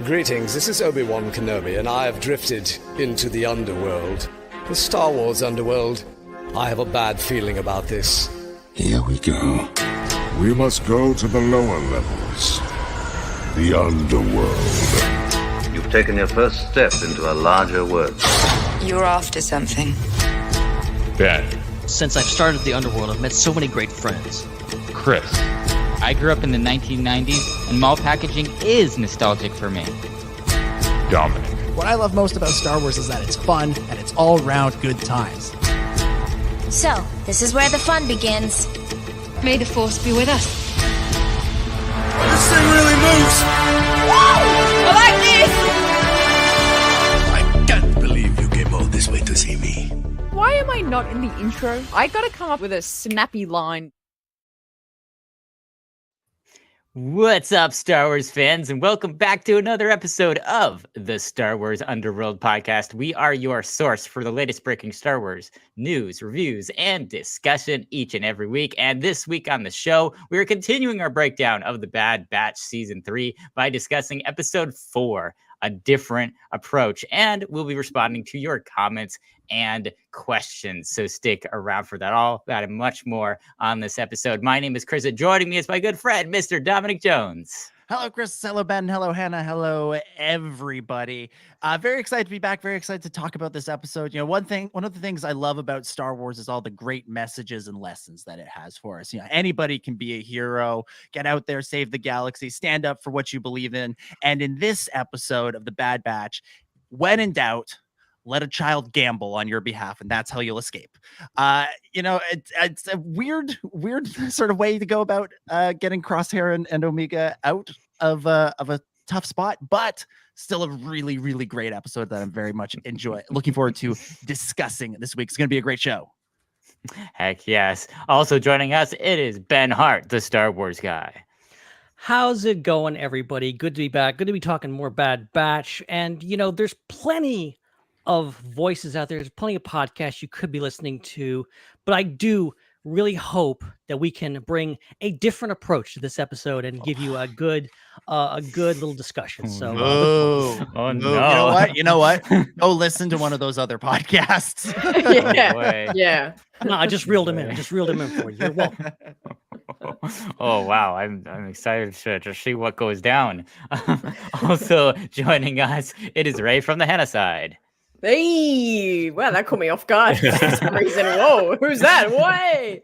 Greetings, this is Obi-Wan Kenobi, and I have drifted into the underworld. The Star Wars Underworld. I have a bad feeling about this. Here we go. We must go to the lower levels. The underworld. You've taken your first step into a larger world. You're after something. Ben. Since I've started the underworld, I've met so many great friends. Chris. I grew up in the 1990s, and mall packaging is nostalgic for me. Dominic. What I love most about Star Wars is that it's fun and it's all-round good times. So, this is where the fun begins. May the Force be with us. This thing really moves! Whoa! I like this! I can't believe you came all this way to see me. Why am I not in the intro? I gotta come up with a snappy line. What's up, Star Wars fans, and welcome back to another episode of the Star Wars Underworld Podcast. We are your source for the latest breaking Star Wars news, reviews, and discussion each and every week. And this week on the show, we are continuing our breakdown of The Bad Batch Season 3 by discussing Episode 4, A Different Approach. And we'll be responding to your comments and questions. So stick around for that, all that and much more on this episode. My name is Chris, and joining me is my good friend, Mr. Dominic Jones. Hello, Chris. Hello, Ben. Hello, Hannah. Hello, everybody. Very excited to be back. Very excited to talk about this episode. You know, one of the things I love about Star Wars is all the great messages and lessons that it has for us. You know, anybody can be a hero, get out there, save the galaxy, stand up for what you believe in. And in this episode of The Bad Batch, when in doubt, let a child gamble on your behalf, and that's how you'll escape. You know, it's a weird sort of way to go about getting Crosshair and Omega out of a tough spot, but still a really, really great episode that I'm very much looking forward to discussing this week. It's going to be a great show. Heck yes. Also joining us, it is Ben Hart, the Star Wars guy. How's it going, everybody? Good to be back. Good to be talking more Bad Batch. And, you know, there's plenty of voices out there. There's plenty of podcasts you could be listening to, but I do really hope that we can bring a different approach to this episode and give you a good little discussion. So, no. You know what? Go listen to one of those other podcasts. Yeah. No, I just reeled him in. For you. You're welcome. Oh wow, I'm excited to see what goes down. Also joining us, it is Ray from the Hannah side. Hey, wow, that caught me off guard for some reason. Whoa, who's that? Way!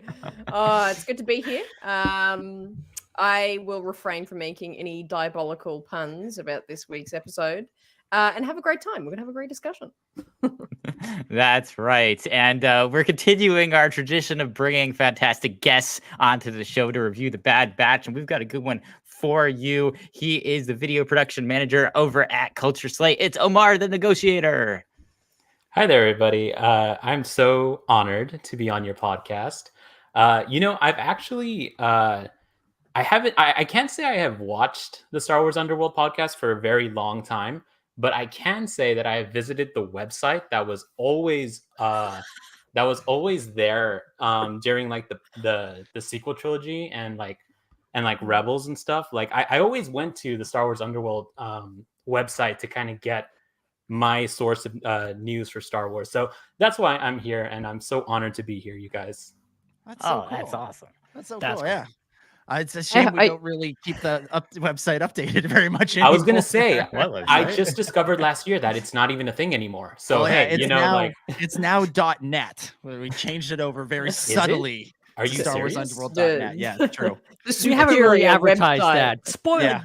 It's good to be here. I will refrain from making any diabolical puns about this week's episode and have a great time. We're going to have a great discussion. That's right. And we're continuing our tradition of bringing fantastic guests onto the show to review The Bad Batch, and we've got a good one for you. He is the video production manager over at CultureSlate. It's Omar the Negotiator. Hi there, everybody. I'm so honored to be on your podcast. You know, I've actually, I can't say I have watched the Star Wars Underworld podcast for a very long time, but I can say that I have visited the website that was always there during like the sequel trilogy and like Rebels and stuff. Like I always went to the Star Wars Underworld website to kind of get my source of news for Star Wars. So that's why I'm here, and I'm so honored to be here, you guys. That's so cool. That's awesome. That's so cool. Yeah. It's a shame we don't really keep the website updated very much anymore. I was going to say, I just discovered last year that it's not even a thing anymore. So, it's now .net. We changed it over very subtly. Are you Star serious? Wars Underworld.net. Yeah, true. We haven't really advertised that. Spoiler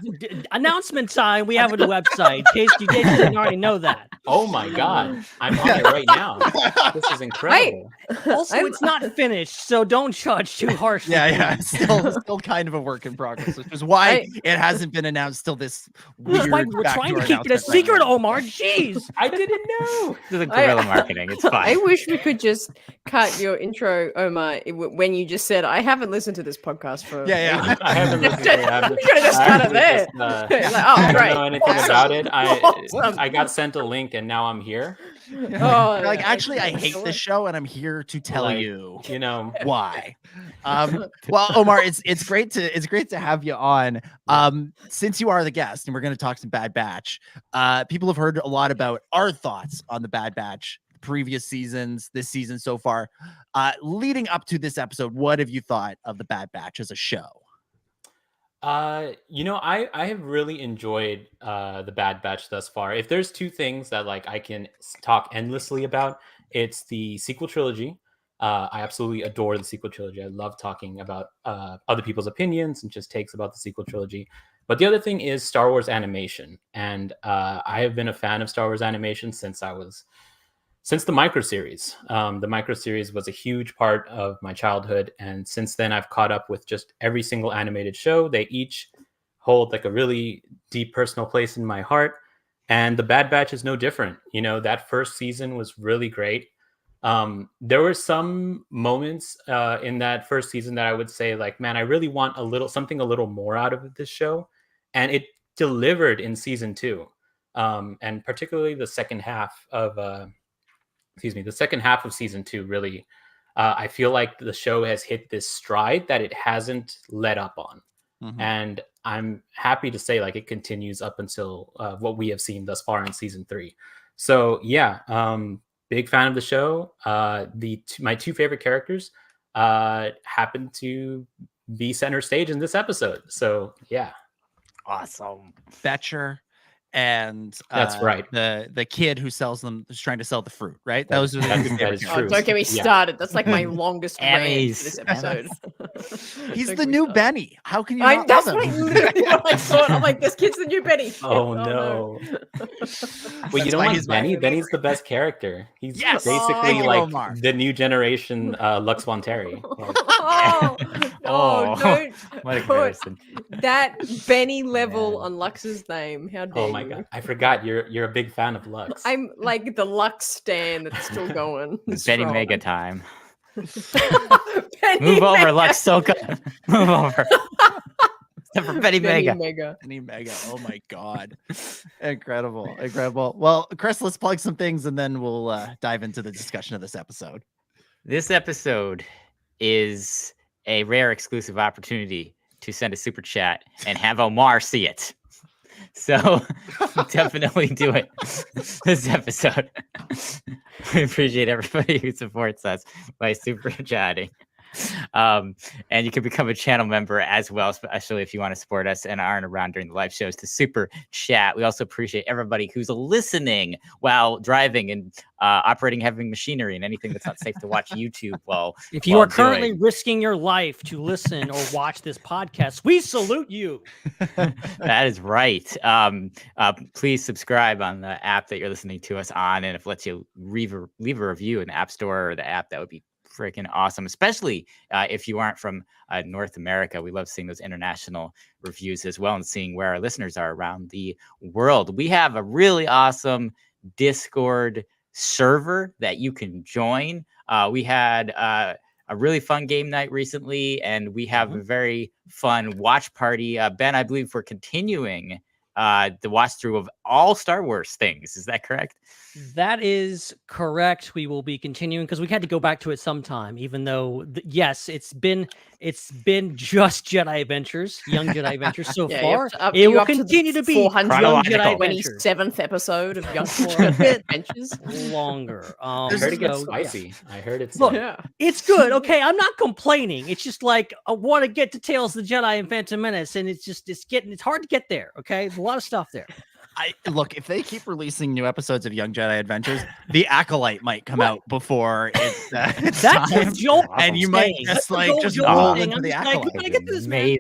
announcement time. We have a website in case you didn't already know that. Oh my God. I'm on it right now. This is incredible. Also, it's not finished, so don't judge too harshly. Yeah. It's still kind of a work in progress, which is why it hasn't been announced till this weird. We're trying to keep it a secret, Omar. Jeez. I didn't know. This is guerrilla marketing. It's fine. I wish we could just cut your intro, Omar, when you just said, I haven't listened to this podcast for... Yeah. I haven't listened to it. You could have just cut it there. I don't know anything about it. I got sent a link and now I'm here. Actually, I hate this show and I'm here to tell you know why. Well, Omar, it's great to have you on. Since you are the guest, and we're going to talk some Bad Batch. People have heard a lot about our thoughts on the Bad Batch, previous seasons, this season so far. Leading up to this episode, what have you thought of the Bad Batch as a show? I have really enjoyed the Bad Batch thus far. If there's two things that like I can talk endlessly about, it's the sequel trilogy. I absolutely adore the sequel trilogy. I love talking about other people's opinions and just takes about the sequel trilogy. But the other thing is Star Wars animation, and I have been a fan of Star Wars animation since the micro series. The micro series was a huge part of my childhood, and since then I've caught up with just every single animated show. They each hold like a really deep personal place in my heart, and the Bad Batch is no different. That first season was really great. There were some moments in that first season that I would say like, man, I really want something a little more out of this show, and it delivered in season 2, and particularly the second half of season 2 really, I feel like the show has hit this stride that it hasn't let up on. Mm-hmm. And I'm happy to say like it continues up until what we have seen thus far in season 3. So yeah, big fan of the show. My two favorite characters happen to be center stage in this episode. So yeah. Awesome. Fetcher. And that's right. The kid who's trying to sell the fruit, right? Those are the true. Don't get me started. That's like my longest rant this episode. He's the new Benny. How can you? That's what I thought. I'm like, this kid's the new Benny. Oh no. Well, you don't like Benny. Benny's the best character. He's basically like the new generation Lux Von Terry. Don't put that Benny level on Lux's name. How dare you? My God, I forgot you're a big fan of Lux. I'm like the Lux stan that's still going. Benny Mega time. Move over, Lux. So good. Move over. Except for Benny Mega. Benny Mega. Oh my God. Incredible. Well, Chris, let's plug some things and then we'll dive into the discussion of this episode. This episode is a rare exclusive opportunity to send a super chat and have Omar see it. So definitely do it this episode. We appreciate everybody who supports us by super chatting. And you can become a channel member as well, especially if you want to support us and aren't around during the live shows to super chat. We also appreciate everybody who's listening while driving and operating heavy machinery and anything that's not safe to watch YouTube while if you are currently risking your life to listen or watch this podcast, we salute you. That is right. Please subscribe on the app that you're listening to us on, and if it lets you leave a review in the App Store or the app, that would be freaking awesome, especially if you aren't from North America. We love seeing those international reviews as well and seeing where our listeners are around the world. We have a really awesome Discord server that you can join. We had a really fun game night recently, and we have a very fun watch party. Ben, I believe we're continuing the watch through of all Star Wars things. Is that correct? That is correct. We will be continuing because we had to go back to it sometime, even though yes, it's been just Jedi Adventures, Young Jedi Adventures so far. It will continue to be 427th episode of Young Jedi Adventures. Longer. I heard it gets spicy. Yeah. I heard it's it's good. Okay, I'm not complaining. It's just like I want to get to Tales of the Jedi and Phantom Menace, and it's hard to get there. Okay, there's a lot of stuff there. Look, if they keep releasing new episodes of Young Jedi Adventures, the Acolyte might come out before it's that's time. Joel, and you might just roll into the Acolyte. Amazing.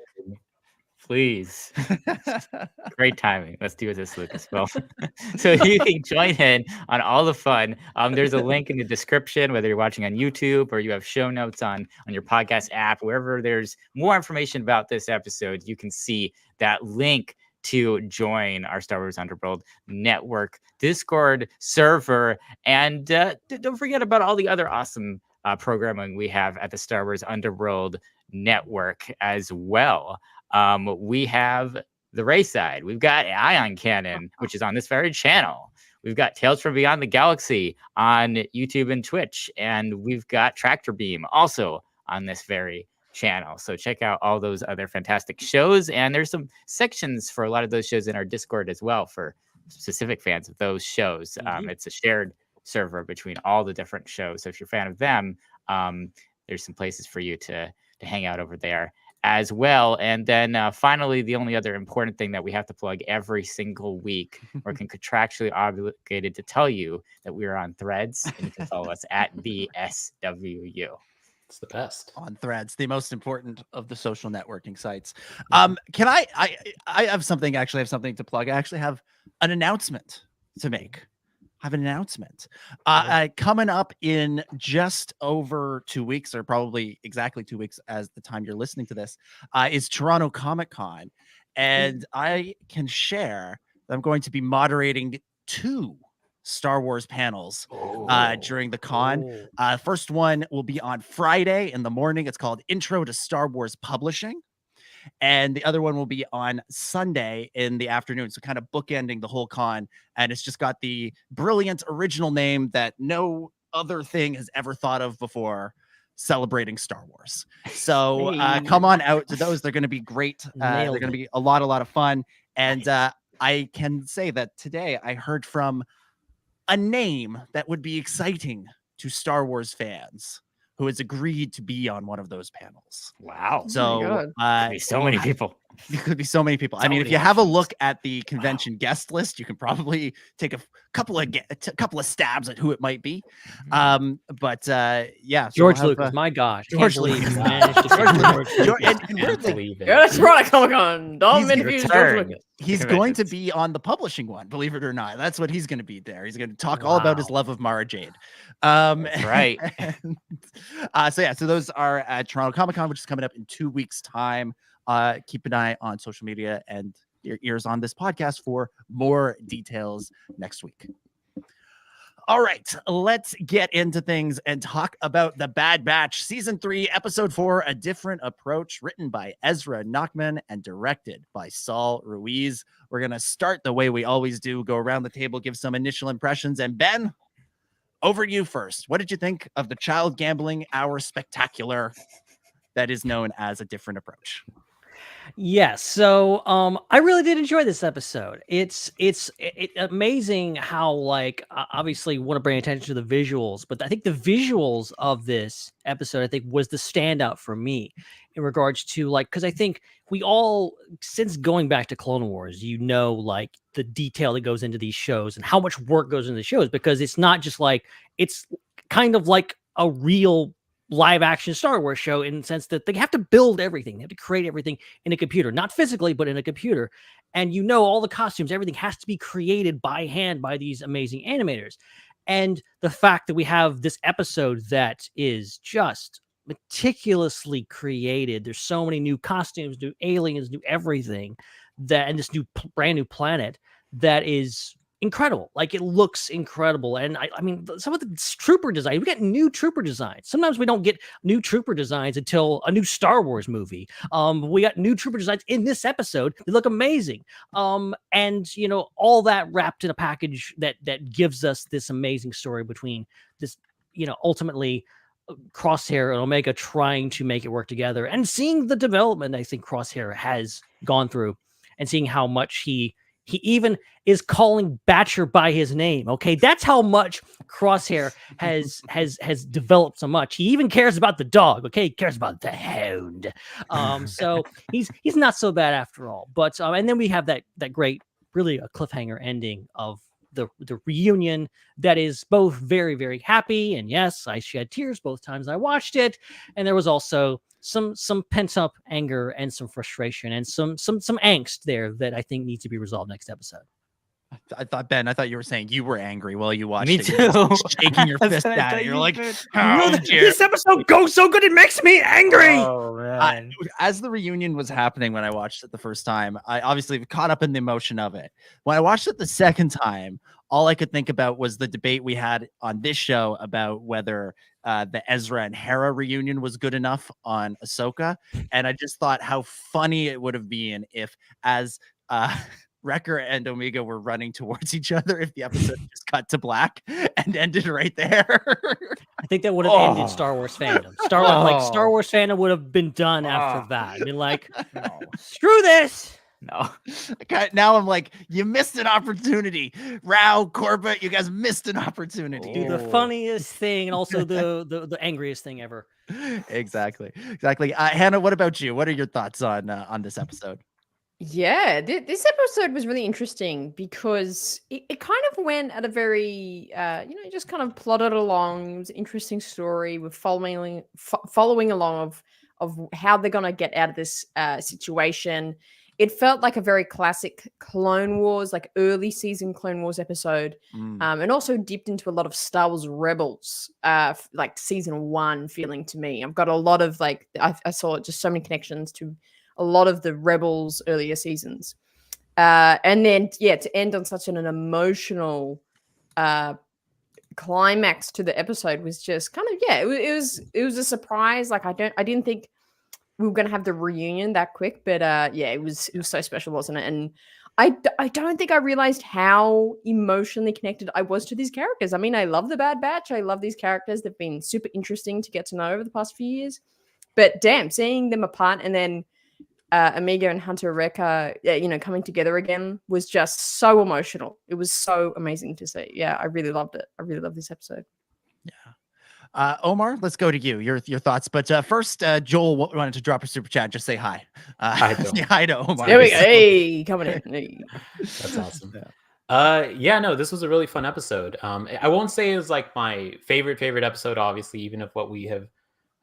Please. Great timing. Let's do this, Lucas. Well, so you can join in on all the fun. There's a link in the description, whether you're watching on YouTube or you have show notes on your podcast app, wherever there's more information about this episode, you can see that link to join our Star Wars Underworld Network Discord server. And don't forget about all the other awesome programming we have at the Star Wars Underworld Network as well. We have the Raeside. We've got Ion Cannon, which is on this very channel. We've got Tales from Beyond the Galaxy on YouTube and Twitch. And we've got Tractor Beam also on this very channel. So check out all those other fantastic shows. And there's some sections for a lot of those shows in our Discord as well for specific fans of those shows. It's a shared server between all the different shows. So if you're a fan of them, there's some places for you to hang out over there as well. And then finally, the only other important thing that we have to plug every single week, or can contractually obligated to tell you that we are on Threads, and you can follow us at the SWU. It's the best on Threads, the most important of the social networking sites. Can I have something? Actually, I have something to plug. I actually have an announcement to make. Coming up in just over 2 weeks, or probably exactly 2 weeks as the time you're listening to this, is Toronto Comic Con. And I can share that I'm going to be moderating 2 Star Wars panels during the con. First one will be on Friday in the morning. It's called Intro to Star Wars Publishing. And the other one will be on Sunday in the afternoon. So kind of bookending the whole con. And it's just got the brilliant original name that no other thing has ever thought of before, celebrating Star Wars. So come on out to those. They're going to be great. They're going to be a lot of fun. And I can say that today I heard from a name that would be exciting to Star Wars fans, who has agreed to be on one of those panels. Wow. So so many people. It could be so many people. I mean, if you have a look at the convention guest list, you can probably take a couple of stabs at who it might be. But yeah, George Lucas, my gosh, George Lucas managed to that's right, Comic-Con. Don't interview George Lucas. He's going to be on the publishing one, believe it or not. That's what he's going to be there. He's going to talk all about his love of Mara Jade. That's right. So those are at Toronto Comic Con, which is coming up in 2 weeks' time. Keep an eye on social media and your ears on this podcast for more details next week. All right, let's get into things and talk about The Bad Batch, Season 3, Episode 4, A Different Approach, written by Ezra Nachman and directed by Saul Ruiz. We're going to start the way we always do, go around the table, give some initial impressions. And Ben, over to you first. What did you think of the child gambling hour spectacular that is known as A Different Approach? Yes, so I really did enjoy this episode. It's amazing how, like, obviously want to bring attention to the visuals, but I think the visuals of this episode, I think, was the standout for me in regards to, like, because I think we all, since going back to Clone Wars, like the detail that goes into these shows and how much work goes into the shows, because it's not just like, it's kind of like a real live action Star Wars show in the sense that they have to build everything. They have to create everything in a computer, not physically, but in a computer. And all the costumes, everything has to be created by hand by these amazing animators. And the fact that we have this episode that is just meticulously created. There's so many new costumes, new aliens, new everything, and this new brand new planet that is incredible. Like, it looks incredible. And I mean, some of the trooper design, we get new trooper designs. Sometimes we don't get new trooper designs until a new Star Wars movie. We got new trooper designs in this episode. They look amazing. And all that wrapped in a package that gives us this amazing story between this, ultimately Crosshair and Omega trying to make it work together, and seeing the development I think Crosshair has gone through, and seeing how much he even is calling Batcher by his name. Okay, that's how much Crosshair has developed so much. He even cares about the dog. Okay, he cares about the hound. So he's not so bad after all. But and then we have that great, really a cliffhanger ending of the reunion that is both very, very happy, and yes, I shed tears both times I watched it. And there was also some pent up anger and some frustration and some angst there that I think needs to be resolved next episode. I thought you were saying you were angry while you watched Me it. too. You're shaking your fist at it. You're like, this episode goes so good, it makes me angry. Oh man. As the reunion was happening when I watched it the first time, I obviously caught up in the emotion of it. When I watched it the second time, all I could think about was the debate we had on this show about whether the Ezra and Hera reunion was good enough on Ahsoka. And I just thought how funny it would have been if, as Wrecker and Omega were running towards each other if the episode just cut to black and ended right there. I think that would have ended Star Wars fandom. Star Wars fandom would have been done after that. I mean, like, screw this. No. Now I'm like, you missed an opportunity. Rao, Corbett, you guys missed an opportunity. Do the funniest thing and also the angriest thing ever. Exactly. Hannah, what about you? What are your thoughts on this episode? Yeah, this episode was really interesting because it kind of went at a very, just kind of plodded along. It was an interesting story. We're following along of how they're going to get out of this situation. It felt like a very classic Clone Wars, like early season Clone Wars episode, and also dipped into a lot of Star Wars Rebels, like season 1 feeling to me. I've got a lot of I saw just so many connections to a lot of the Rebels earlier seasons. And then, to end on such an emotional climax to the episode was just kind of, it was a surprise. Like, I didn't think we were going to have the reunion that quick, but it was so special, wasn't it? And I don't think I realized how emotionally connected I was to these characters. I mean, I love the Bad Batch. I love these characters. They've been super interesting to get to know over the past few years. But damn, seeing them apart and then Omega and Hunter Wrecker, coming together again was just so emotional. It was so amazing to see. Yeah, I really loved it. I really love this episode. Yeah. Omar, let's go to you. Your thoughts. But first, Joel wanted to drop a super chat. Just say hi. Hi, Joel. Hi to Omar. There we go. Hey, coming in. Hey. That's awesome. No, this was a really fun episode. I won't say it was like my favorite episode, obviously, even of what we have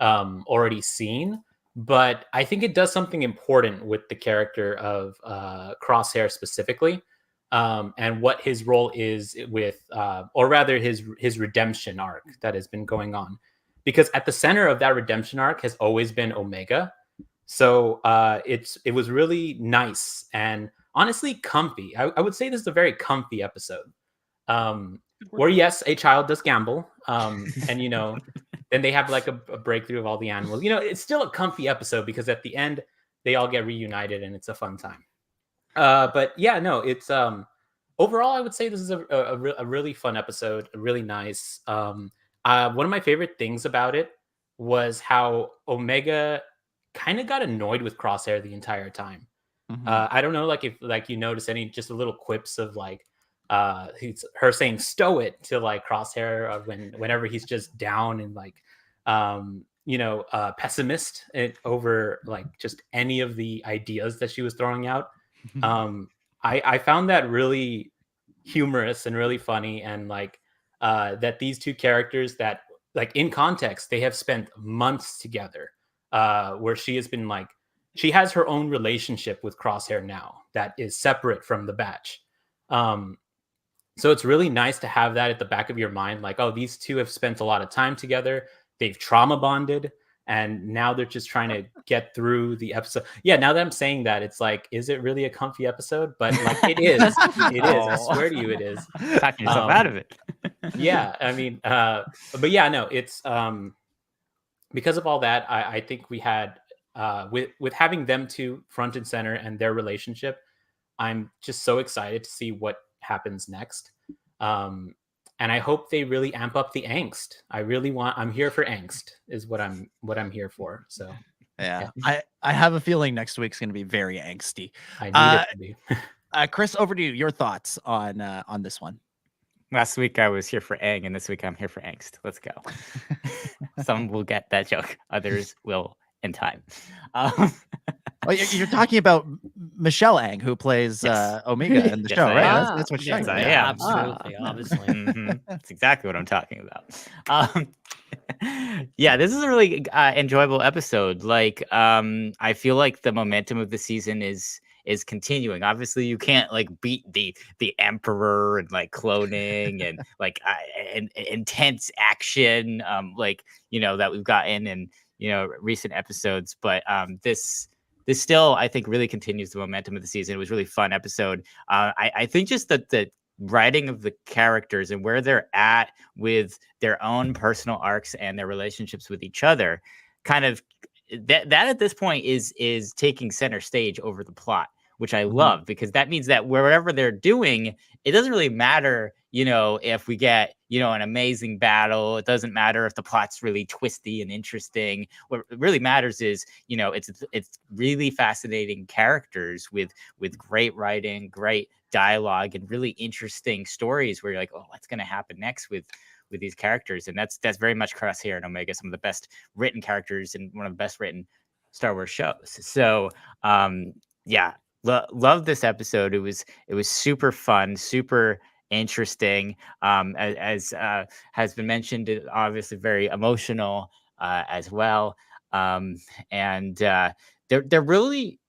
already seen. But I think it does something important with the character of Crosshair specifically, and what his role is with, or rather his redemption arc that has been going on. Because at the center of that redemption arc has always been Omega. So it was really nice and honestly comfy. I would say this is a very comfy episode. Where yes, a child does gamble, and then they have like a breakthrough of all the animals. It's still a comfy episode because at the end they all get reunited and it's a fun time. But yeah, no, it's overall I would say this is a really fun episode, really nice. One of my favorite things about it was how Omega kind of got annoyed with Crosshair the entire time. Mm-hmm. I don't know, like if you notice any just a little quips of like her saying "stow it" to like Crosshair whenever he's just down and like pessimist over like just any of the ideas that she was throwing out. I found that really humorous and really funny, and like that these two characters that like in context they have spent months together, where she has been like she has her own relationship with Crosshair now that is separate from the batch. So it's really nice to have that at the back of your mind. Like, oh, these two have spent a lot of time together. They've trauma bonded. And now they're just trying to get through the episode. Yeah, now that I'm saying that, it's like, is it really a comfy episode? But like, it is. It is. I swear to you, it is. Talking yourself out of it. Yeah, I mean, but yeah, no, it's because of all that, I think we had, with having them two front and center and their relationship, I'm just so excited to see what happens next. And I hope they really amp up the angst. I'm here for angst is what I'm here for. So yeah. I have a feeling next week's going to be very angsty. I need it to be. Chris, over to you. Your thoughts on this one. Last week I was here for ang, and this week I'm here for angst. Let's go. Some will get that joke. Others will in time. Well, you're talking about Michelle Ang, who plays Omega in the show, right? That's what she's talking about. Yeah, absolutely, obviously. That's exactly what I'm talking about. Yeah, this is a really enjoyable episode. Like, I feel like the momentum of the season is continuing. Obviously, you can't like beat the Emperor and like cloning and like intense action, that we've gotten in recent episodes. But this still, I think, really continues the momentum of the season. It was a really fun episode. I think just that the writing of the characters and where they're at with their own personal arcs and their relationships with each other, kind of that at this point is taking center stage over the plot. which I love, because that means that wherever they're doing, it doesn't really matter, if we get, an amazing battle. It doesn't matter if the plot's really twisty and interesting. What really matters is, it's really fascinating characters with great writing, great dialogue, and really interesting stories where you're like, oh, what's going to happen next with these characters? And that's very much Crosshair and Omega, some of the best written characters and one of the best written Star Wars shows. So love this episode. It was super fun, super interesting. As has been mentioned, obviously very emotional as well. And they're really,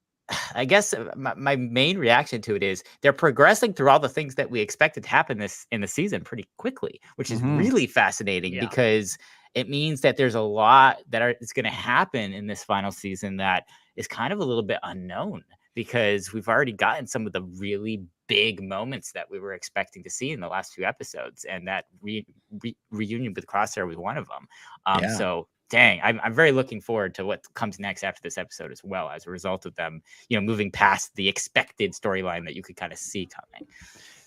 I guess my main reaction to it is they're progressing through all the things that we expected to happen in the season pretty quickly, which is really fascinating because it means that there's a lot that is going to happen in this final season that is kind of a little bit unknown, because we've already gotten some of the really big moments that we were expecting to see in the last few episodes, and that reunion with Crosshair was one of them. So dang, I'm very looking forward to what comes next after this episode as well, as a result of them, moving past the expected storyline that you could kind of see coming.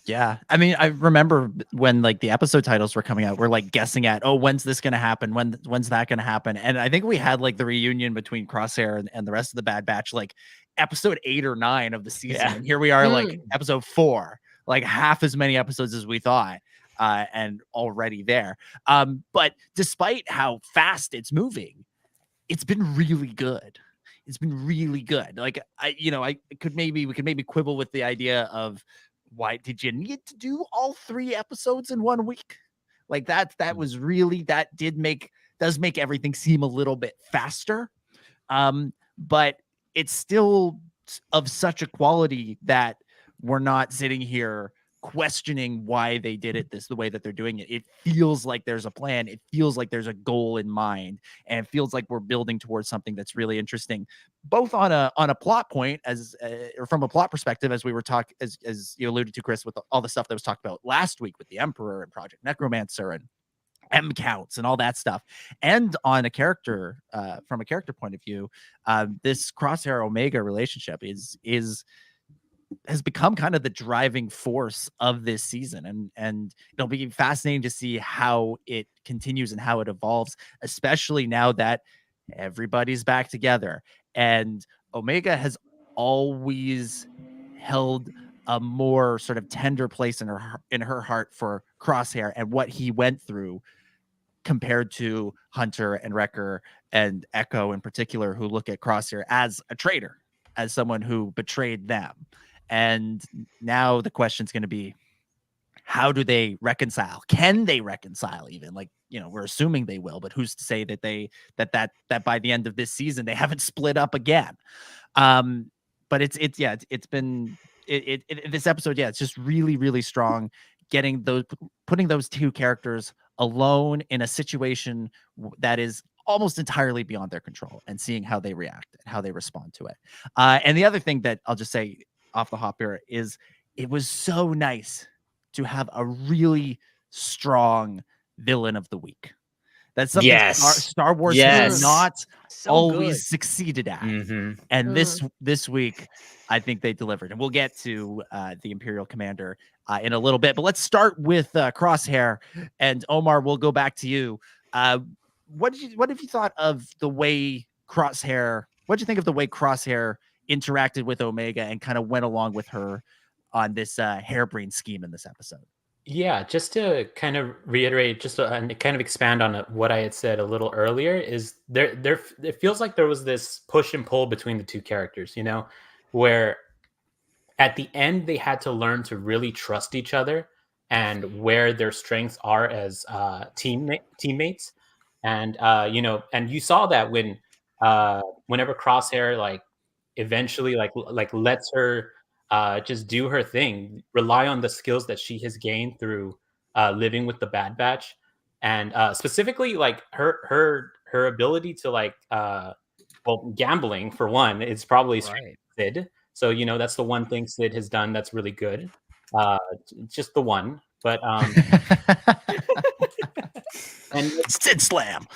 Yeah. I mean, I remember when like the episode titles were coming out, we're like guessing at, oh, when's this going to happen? When's that going to happen? And I think we had like the reunion between Crosshair and the rest of the Bad Batch, like episode 8 or 9 of the season. Yeah. And here we are, like episode 4, like half as many episodes as we thought, and already there. But despite how fast it's moving, it's been really good. It's been really good. Like we could maybe quibble with the idea of, why did you need to do all 3 episodes in 1 week? Like that was really, does make everything seem a little bit faster. But it's still of such a quality that we're not sitting here questioning why they did it the way that they're doing it. It feels like there's a plan. It feels like there's a goal in mind, and it feels like we're building towards something that's really interesting, both on a plot point or from a plot perspective, as we were as you alluded to, Chris, with all the stuff that was talked about last week with the Emperor and Project Necromancer and M counts and all that stuff, and on a character from a character point of view, this Crosshair Omega relationship has become kind of the driving force of this season, and it'll be fascinating to see how it continues and how it evolves, especially now that everybody's back together. And Omega has always held a more sort of tender place in her heart for Crosshair and what he went through, compared to Hunter and Wrecker and Echo in particular, who look at Crosshair as a traitor, as someone who betrayed them. And now the question's going to be, how do they reconcile? Can they reconcile? Even, like, we're assuming they will, but who's to say that that by the end of this season they haven't split up again? But it's been this episode, it's just really, really strong. Putting those 2 characters alone in a situation that is almost entirely beyond their control, and seeing how they react and how they respond to it. And the other thing that I'll just say off the hop here is, it was so nice to have a really strong villain of the week. That's something Star Wars has not always succeeded at. And this week, I think they delivered. And we'll get to the Imperial Commander in a little bit. But let's start with Crosshair. And Omar, we'll go back to you. What have you thought of the way Crosshair? What did you think of the way Crosshair interacted with Omega and kind of went along with her on this harebrained scheme in this episode? Yeah, just to kind of reiterate, and kind of expand on what I had said a little earlier, is there it feels like there was this push and pull between the 2 characters, where at the end they had to learn to really trust each other and where their strengths are as teammates. And and you saw that when whenever Crosshair eventually lets her just do her thing, rely on the skills that she has gained through living with the Bad Batch, and specifically her ability to gambling, for one, is probably Sid. So that's the one thing Sid has done that's really good. Just the one, but and Sid Slam.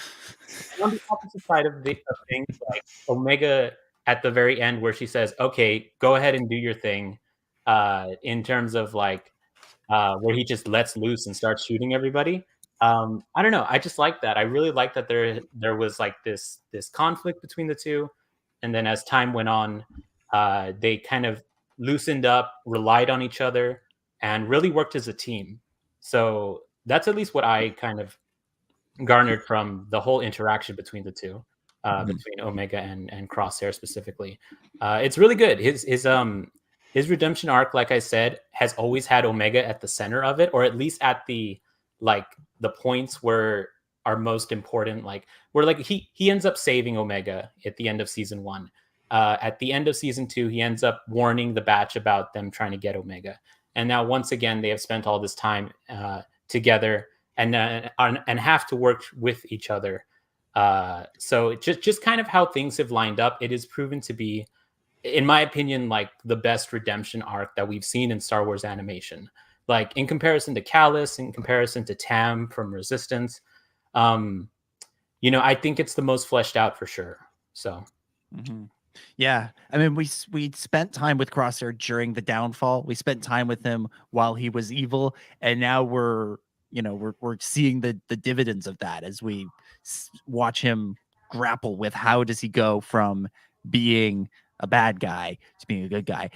On the opposite side of things, like Omega at the very end where she says, "Okay, go ahead and do your thing," in terms of like where he just lets loose and starts shooting everybody. I don't know. I just like that. I really like that there was like this conflict between the two, and then as time went on, they kind of loosened up, relied on each other, and really worked as a team. So that's at least what I kind of garnered from the whole interaction between the two, between Omega and Crosshair specifically. It's really good. His redemption arc, like I said, has always had Omega at the center of it, or at least at the points where are most important. Like where like he ends up saving Omega at the end of season 1. At the end of season 2, he ends up warning the Batch about them trying to get Omega. And now once again, they have spent all this time together and have to work with each other. So just kind of how things have lined up, it is proven to be, in my opinion, like the best redemption arc that we've seen in Star Wars animation. Like in comparison to Callus, in comparison to Tam from Resistance, I think it's the most fleshed out for sure. So, yeah, I mean, we spent time with Crosshair during the downfall. We spent time with him while he was evil, and now we're seeing the dividends of that as we watch him grapple with how does he go from being a bad guy to being a good guy.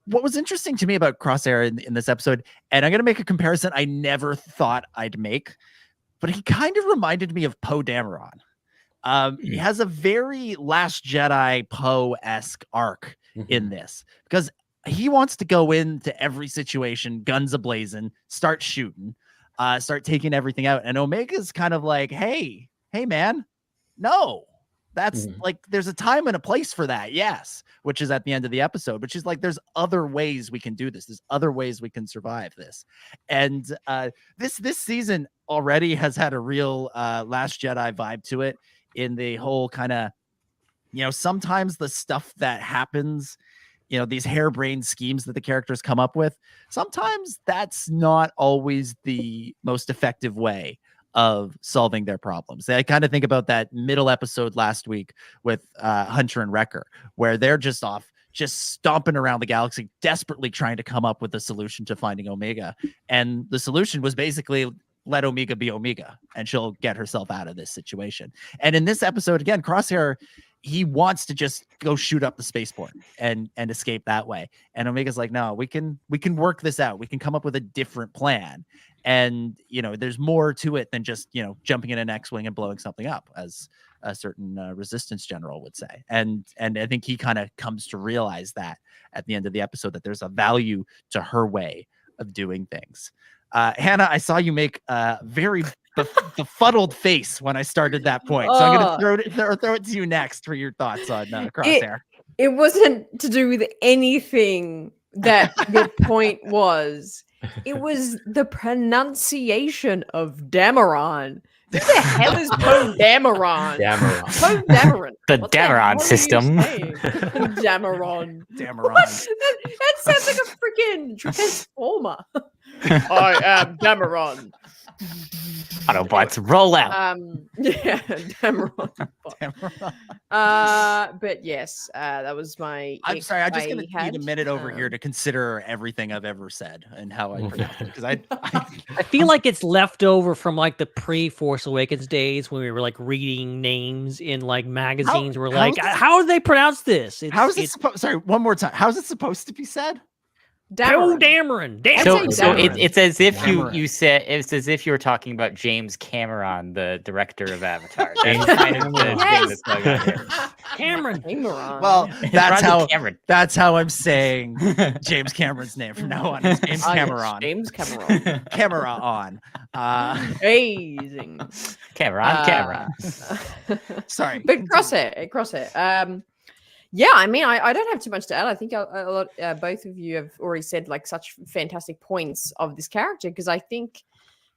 What was interesting to me about Crosshair in this episode, and I'm going to make a comparison I never thought I'd make, but he kind of reminded me of Poe Dameron. He has a very Last Jedi Poe-esque arc in this because he wants to go into every situation, guns a-blazing, start shooting, start taking everything out. And Omega's kind of like, hey, man, no. That's like, there's a time and a place for that. Yes. Which is at the end of the episode, but she's like, there's other ways we can do this. There's other ways we can survive this. And this season already has had a real Last Jedi vibe to it in the whole kind of, sometimes the stuff that happens, these harebrained schemes that the characters come up with, sometimes that's not always the most effective way of solving their problems. I kind of think about that middle episode last week with Hunter and Wrecker, where they're just stomping around the galaxy, desperately trying to come up with a solution to finding Omega. And the solution was basically let Omega be Omega, and she'll get herself out of this situation. And in this episode, again, Crosshair, he wants to just go shoot up the spaceport and escape that way. And Omega's like, no, we can work this out. We can come up with a different plan. And, there's more to it than just, jumping in an X-Wing and blowing something up, as a certain resistance general would say. And I think he kind of comes to realize that at the end of the episode, that there's a value to her way of doing things. Hannah, I saw you make a very befuddled face when I started that point. So I'm going to throw it to you next for your thoughts on Crosshair. It wasn't to do with anything that your point was. It was the pronunciation of Dameron. Who the hell is Poe Dameron? Poe Dameron. The Dameron system. Dameron. Dameron. That sounds like a freaking transformer. I am Dameron. Autobots roll out. Yeah, Dameron. But yes, that was my. I'm sorry. I'm just going to need a minute over here to consider everything I've ever said and how I pronounce it, because I feel like it's left over from like the pre-Force Awakens days when we were like reading names in like magazines. We're like, how do they pronounce this? How is it supposed? Sorry, one more time. How is it supposed to be said? Poe Dameron. So it's as if you said, it's as if you were talking about James Cameron, the director of Avatar. That's kind of Cameron. Well, that's how I'm saying James Cameron's name from now on. It's James Cameron. James Cameron. Camera on. Amazing. Cameron. Sorry. But Crosshair. Yeah, I mean, I don't have too much to add. I think both of you have already said like such fantastic points of this character, because I think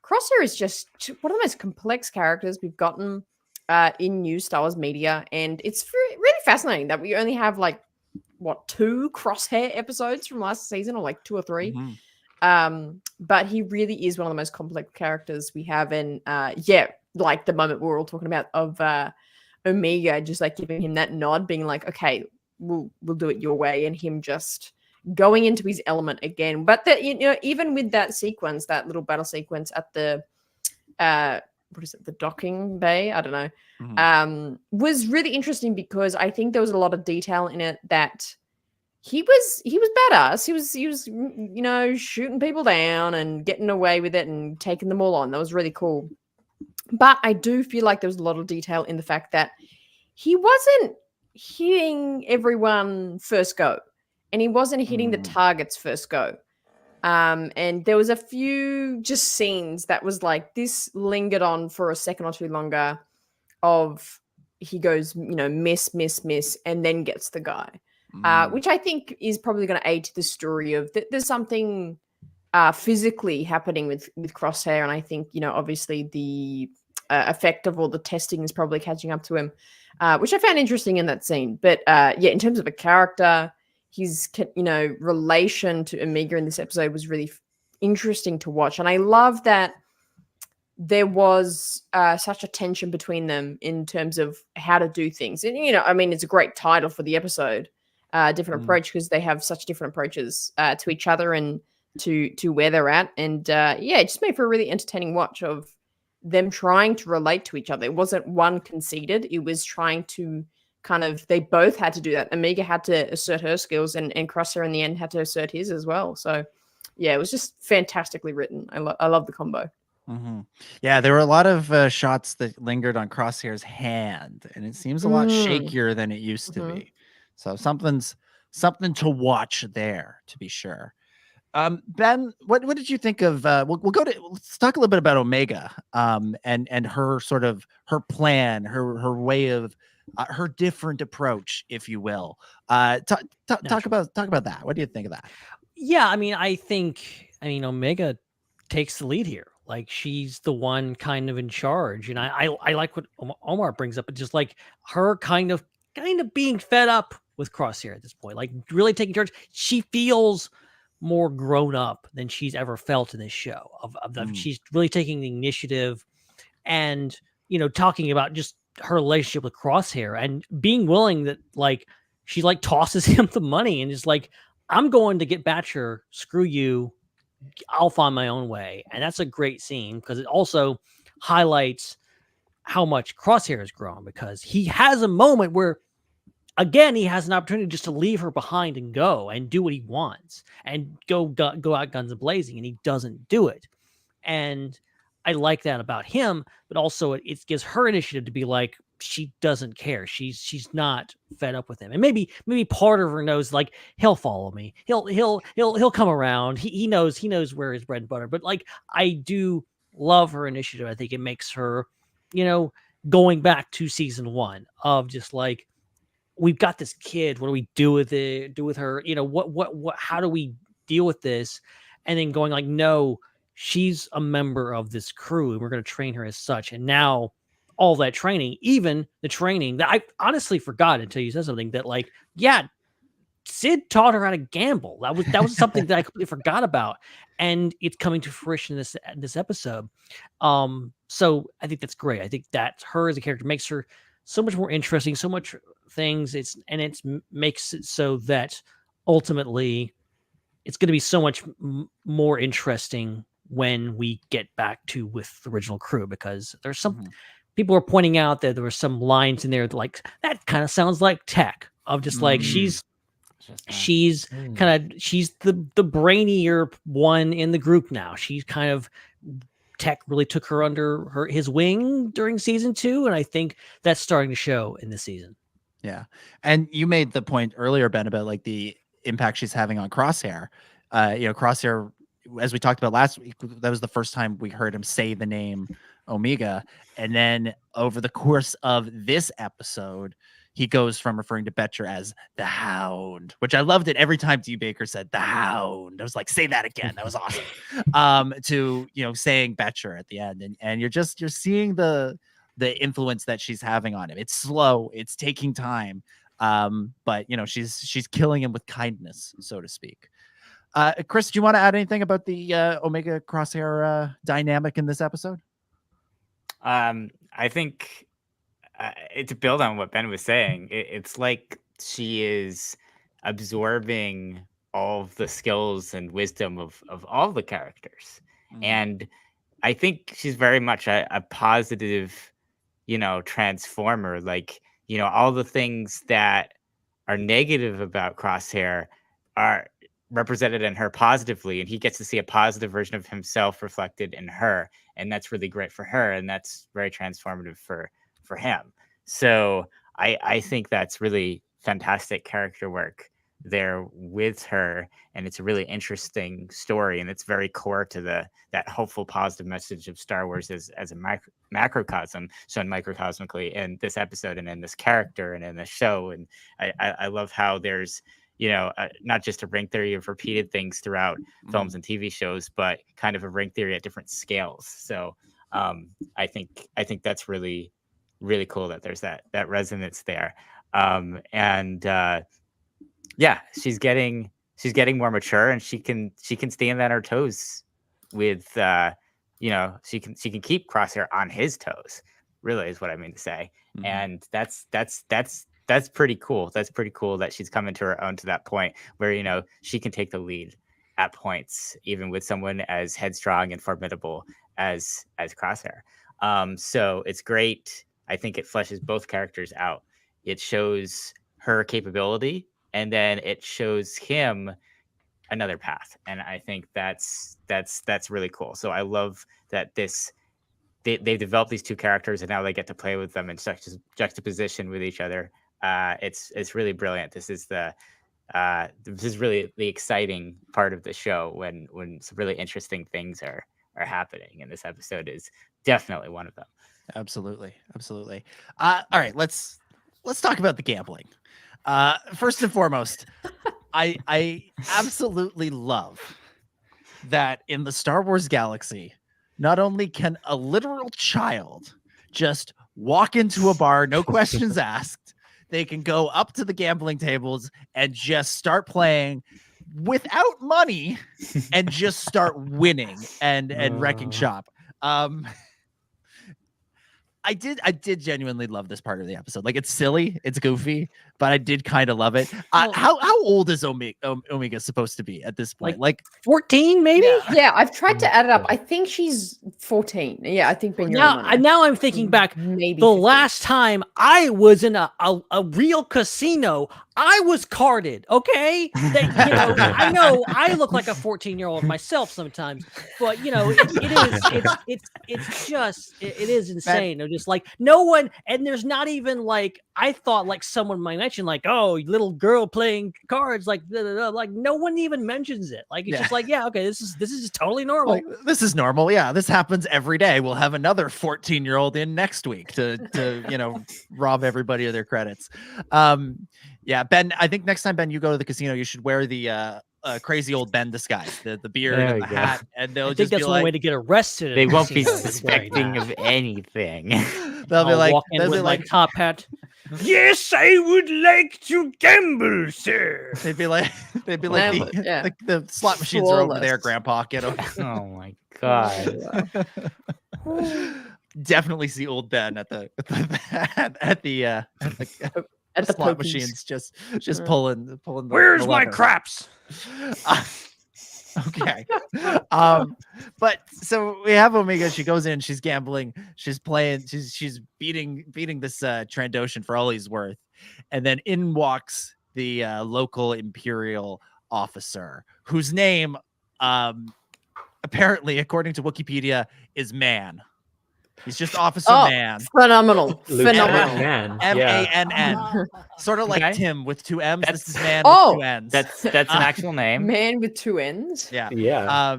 Crosshair is just one of the most complex characters we've gotten in new Star Wars media, and it's really fascinating that we only have like 2 Crosshair episodes from last season, or like 2 or 3. But he really is one of the most complex characters we have, and like the moment we were all talking about of Omega just like giving him that nod, being like, okay, we'll do it your way, and him just going into his element again. But that, you know, even with that sequence, that little battle sequence at the what is it, the docking bay, I don't know, was really interesting because I think there was a lot of detail in it that he was badass. He was you know, shooting people down and getting away with it and taking them all on. That was really cool. But I do feel like there was a lot of detail in the fact that he wasn't hitting everyone first go, and he wasn't hitting the targets first go. And there was a few just scenes that was like, this lingered on for a second or two longer of he goes, you know, miss, and then gets the guy, which I think is probably going to aid to the story of there's something physically happening with Crosshair. And I think, you know, obviously the effect of all the testing is probably catching up to him, which I found interesting in that scene. But yeah, in terms of a character, his, you know, relation to Omega in this episode was really interesting to watch. And I love that there was such a tension between them in terms of how to do things. And, you know, I mean, it's a great title for the episode, different approach, because they have such different approaches to each other and to where they're at. And yeah, it just made for a really entertaining watch of them trying to relate to each other. It wasn't one conceded. It was trying to kind of, they both had to do that. Omega had to assert her skills, and Crosshair in the end had to assert his as well. So yeah, it was just fantastically written. I love the combo. Yeah, there were a lot of shots that lingered on Crosshair's hand, and it seems a lot shakier than it used to be. So something to watch there, to be sure. Ben, what did you think of? Let's talk a little bit about Omega, and her sort of her plan, her way of her different approach, if you will. Talk about that. What do you think of that? Yeah, I mean, Omega takes the lead here. Like, she's the one kind of in charge, and I like what Omar brings up. It's just like her kind of being fed up with Crosshair at this point, like really taking charge. She feels more grown up than she's ever felt in this show. She's really taking the initiative, and, you know, talking about just her relationship with Crosshair and being willing that, like, she like tosses him the money and is like, I'm going to get Batcher, screw you, I'll find my own way. And that's a great scene because it also highlights how much Crosshair has grown, because he has a moment where, again, he has an opportunity just to leave her behind and go and do what he wants and go out guns blazing, and he doesn't do it. And I like that about him, but also it gives her initiative to be like, she doesn't care. She's not fed up with him. And maybe part of her knows, like, he'll follow me. He'll come around. He knows where his bread and butter. But, like, I do love her initiative. I think it makes her, you know, going back to season 1 of just like, we've got this kid. What do we do with it? Do with her? You know, what, how do we deal with this? And then going like, no, she's a member of this crew and we're going to train her as such. And now all that training, even the training that I honestly forgot until you said something, that like, yeah, Sid taught her how to gamble. That was something that I completely forgot about. And it's coming to fruition in this episode. So I think that's great. I think that her as a character makes her so much more interesting, so much things. It makes it so that ultimately it's going to be so much more interesting when we get back to with the original crew, because there's some people are pointing out that there were some lines in there that, like, that kind of sounds like Tech, of just like she's the brainier one in the group now. She's kind of, Tech really took her under his wing during season 2, and I think that's starting to show in this season. Yeah, and you made the point earlier, Ben, about like the impact she's having on Crosshair. You know, Crosshair, as we talked about last week, that was the first time we heard him say the name Omega, and then over the course of this episode, he goes from referring to Betcher as the Hound, which I loved it every time D. Baker said the Hound. I was like, say that again. That was awesome. To, you know, saying Betcher at the end. And you're seeing the influence that she's having on him. It's slow, it's taking time. But you know, she's killing him with kindness, so to speak. Chris, do you want to add anything about the Omega Crosshair dynamic in this episode? I think to build on what Ben was saying, it's like she is absorbing all of the skills and wisdom of all the characters. And I think she's very much a positive, transformer. Like, all the things that are negative about Crosshair are represented in her positively, and he gets to see a positive version of himself reflected in her. And that's really great for her. And that's very transformative for him. So I think that's really fantastic character work there with her, and it's a really interesting story, and it's very core to that hopeful positive message of Star Wars as a macrocosm shown microcosmically in this episode and in this character and in the show. And I love how there's not just a ring theory of repeated things throughout films and TV shows, but kind of a ring theory at different scales. So I think that's really, really cool that there's that resonance there. Yeah, she's getting more mature, and she can stand on her toes with she can keep Crosshair on his toes, really is what I mean to say. And that's pretty cool. That's pretty cool that she's come into her own to that point where she can take the lead at points, even with someone as headstrong and formidable as Crosshair. So it's great. I think it fleshes both characters out. It shows her capability, and then it shows him another path. And I think that's really cool. So I love that they've developed these two characters, and now they get to play with them in such juxtaposition with each other. It's really brilliant. This is really the exciting part of the show when some really interesting things are happening, and this episode is definitely one of them. Absolutely. All right, let's talk about the gambling. First and foremost, I absolutely love that in the Star Wars galaxy, not only can a literal child just walk into a bar, no questions asked, they can go up to the gambling tables and just start playing without money and just start winning and wrecking shop. I did genuinely love this part of the episode. Like, it's silly, it's goofy, but I did kind of love it. How old is Omega supposed to be at this point? Like 14, maybe? Yeah, I've tried to add it up. I think she's 14. Yeah, I think now I'm thinking back. Maybe the 15. Last time I was in a real casino, I was carded. Okay, I know I look like a 14-year-old myself sometimes, but it is insane. They're just like no one, and there's not even like I thought like someone might mention like, oh, little girl playing cards, like like no one even mentions it. Like it's just like, yeah, okay, this is just totally normal. Like, this is normal. Yeah, this happens every day. We'll have another 14-year-old in next week to rob everybody of their credits. Yeah, Ben, I think next time, Ben, you go to the casino, you should wear the crazy old Ben disguise, the beard and the hat, and they'll just that's be one way to get arrested. They won't be suspecting of anything. They'll be like, my top hat. Yes, I would like to gamble, sir. They'd be like the slot machines are over there, Grandpa. Get over. Oh my god. Definitely see old Ben at the slot machines, just pulling the Where's the my lever. craps? Okay. But so we have Omega. She goes in, she's gambling, she's playing, she's beating this Trandoshan for all he's worth. And then in walks the local Imperial officer, whose name apparently, according to Wikipedia, is Man. He's just Officer Man. Phenomenal. Man. M-A-N-N. Sort of like Tim with two M's. This is Man with two N's. That's an actual name. Man with two N's. Yeah. Yeah.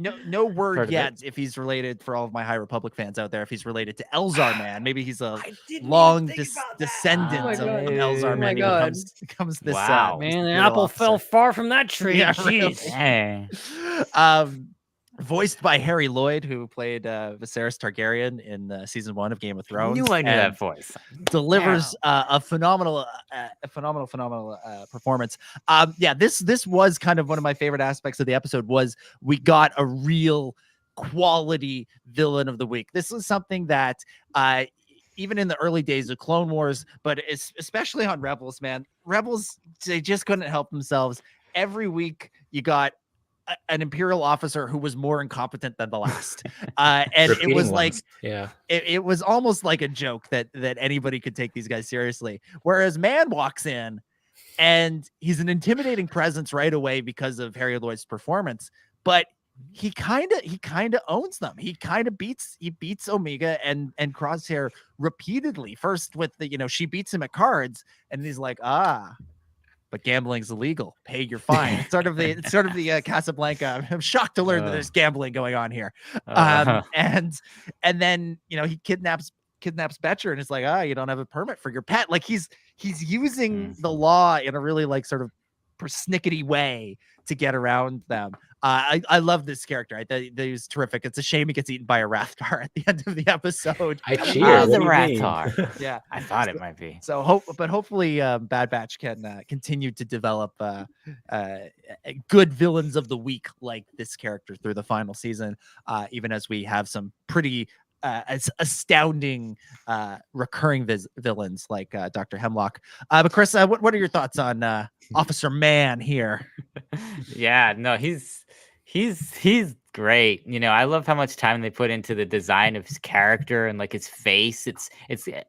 No word yet if he's related, for all of my High Republic fans out there, if he's related to Elzar Man. Maybe he's a long descendant of Elzar Man. He becomes this. Wow. Man, the apple fell far from that tree. Yeah, Jeez. Really. Voiced by Harry Lloyd, who played Viserys Targaryen in season 1 of Game of Thrones. I knew that voice. Delivers a phenomenal performance. This was kind of one of my favorite aspects of the episode. Was we got a real quality villain of the week. This is something that even in the early days of Clone Wars, but especially on Rebels, man. Rebels, they just couldn't help themselves. Every week you got an Imperial officer who was more incompetent than the last. And it was like, it was almost like a joke that anybody could take these guys seriously. Whereas Man walks in and he's an intimidating presence right away because of Harry Lloyd's performance, but he kind of owns them. He beats Omega and Crosshair repeatedly. First with the, she beats him at cards and he's like, but gambling's illegal. Pay your fine. It's sort of the Casablanca. I'm shocked to learn that there's gambling going on here. And then he kidnaps Betcher and is like, you don't have a permit for your pet. Like he's using the law in a really like sort of persnickety way to get around them. I love this character. I thought he was terrific. It's a shame he gets eaten by a Rathgar at the end of the episode. I cheer the Rathgar. Yeah, I thought it might be. So hopefully Bad Batch can continue to develop good villains of the week like this character through the final season, even as we have some pretty astounding recurring villains like Dr. Hemlock. But Chris, what are your thoughts on Officer Man here? Yeah, no, he's great. I love how much time they put into the design of his character and like his face. It's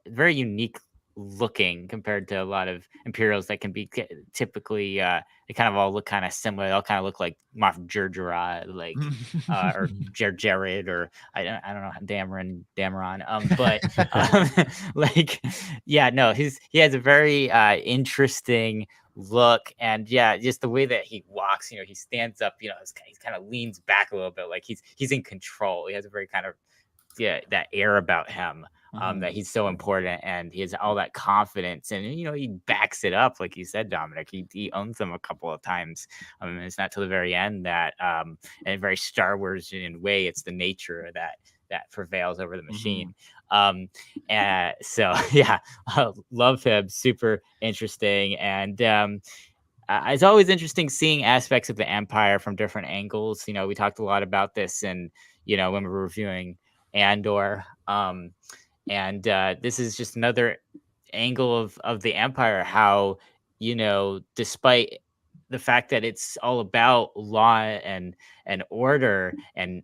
very unique looking compared to a lot of Imperials that can be typically they kind of all look kind of similar. They all kind of look like Moff Jerjerrod, like or Jared, or I don't know, Dameron. But like, yeah, no, he has a very interesting look, and just the way that he walks, he stands up, he kind of leans back a little bit, like he's in control. He has a very kind of that air about him. That he's so important, and he has all that confidence, and he backs it up, like you said, Dominic. He owns them a couple of times. It's not till the very end that, in a very Star Wars way, it's the nature that prevails over the machine. And so I love him. Super interesting, and it's always interesting seeing aspects of the Empire from different angles. We talked a lot about this, and when we were reviewing Andor. And this is just another angle of the Empire, how, despite the fact that it's all about law and order and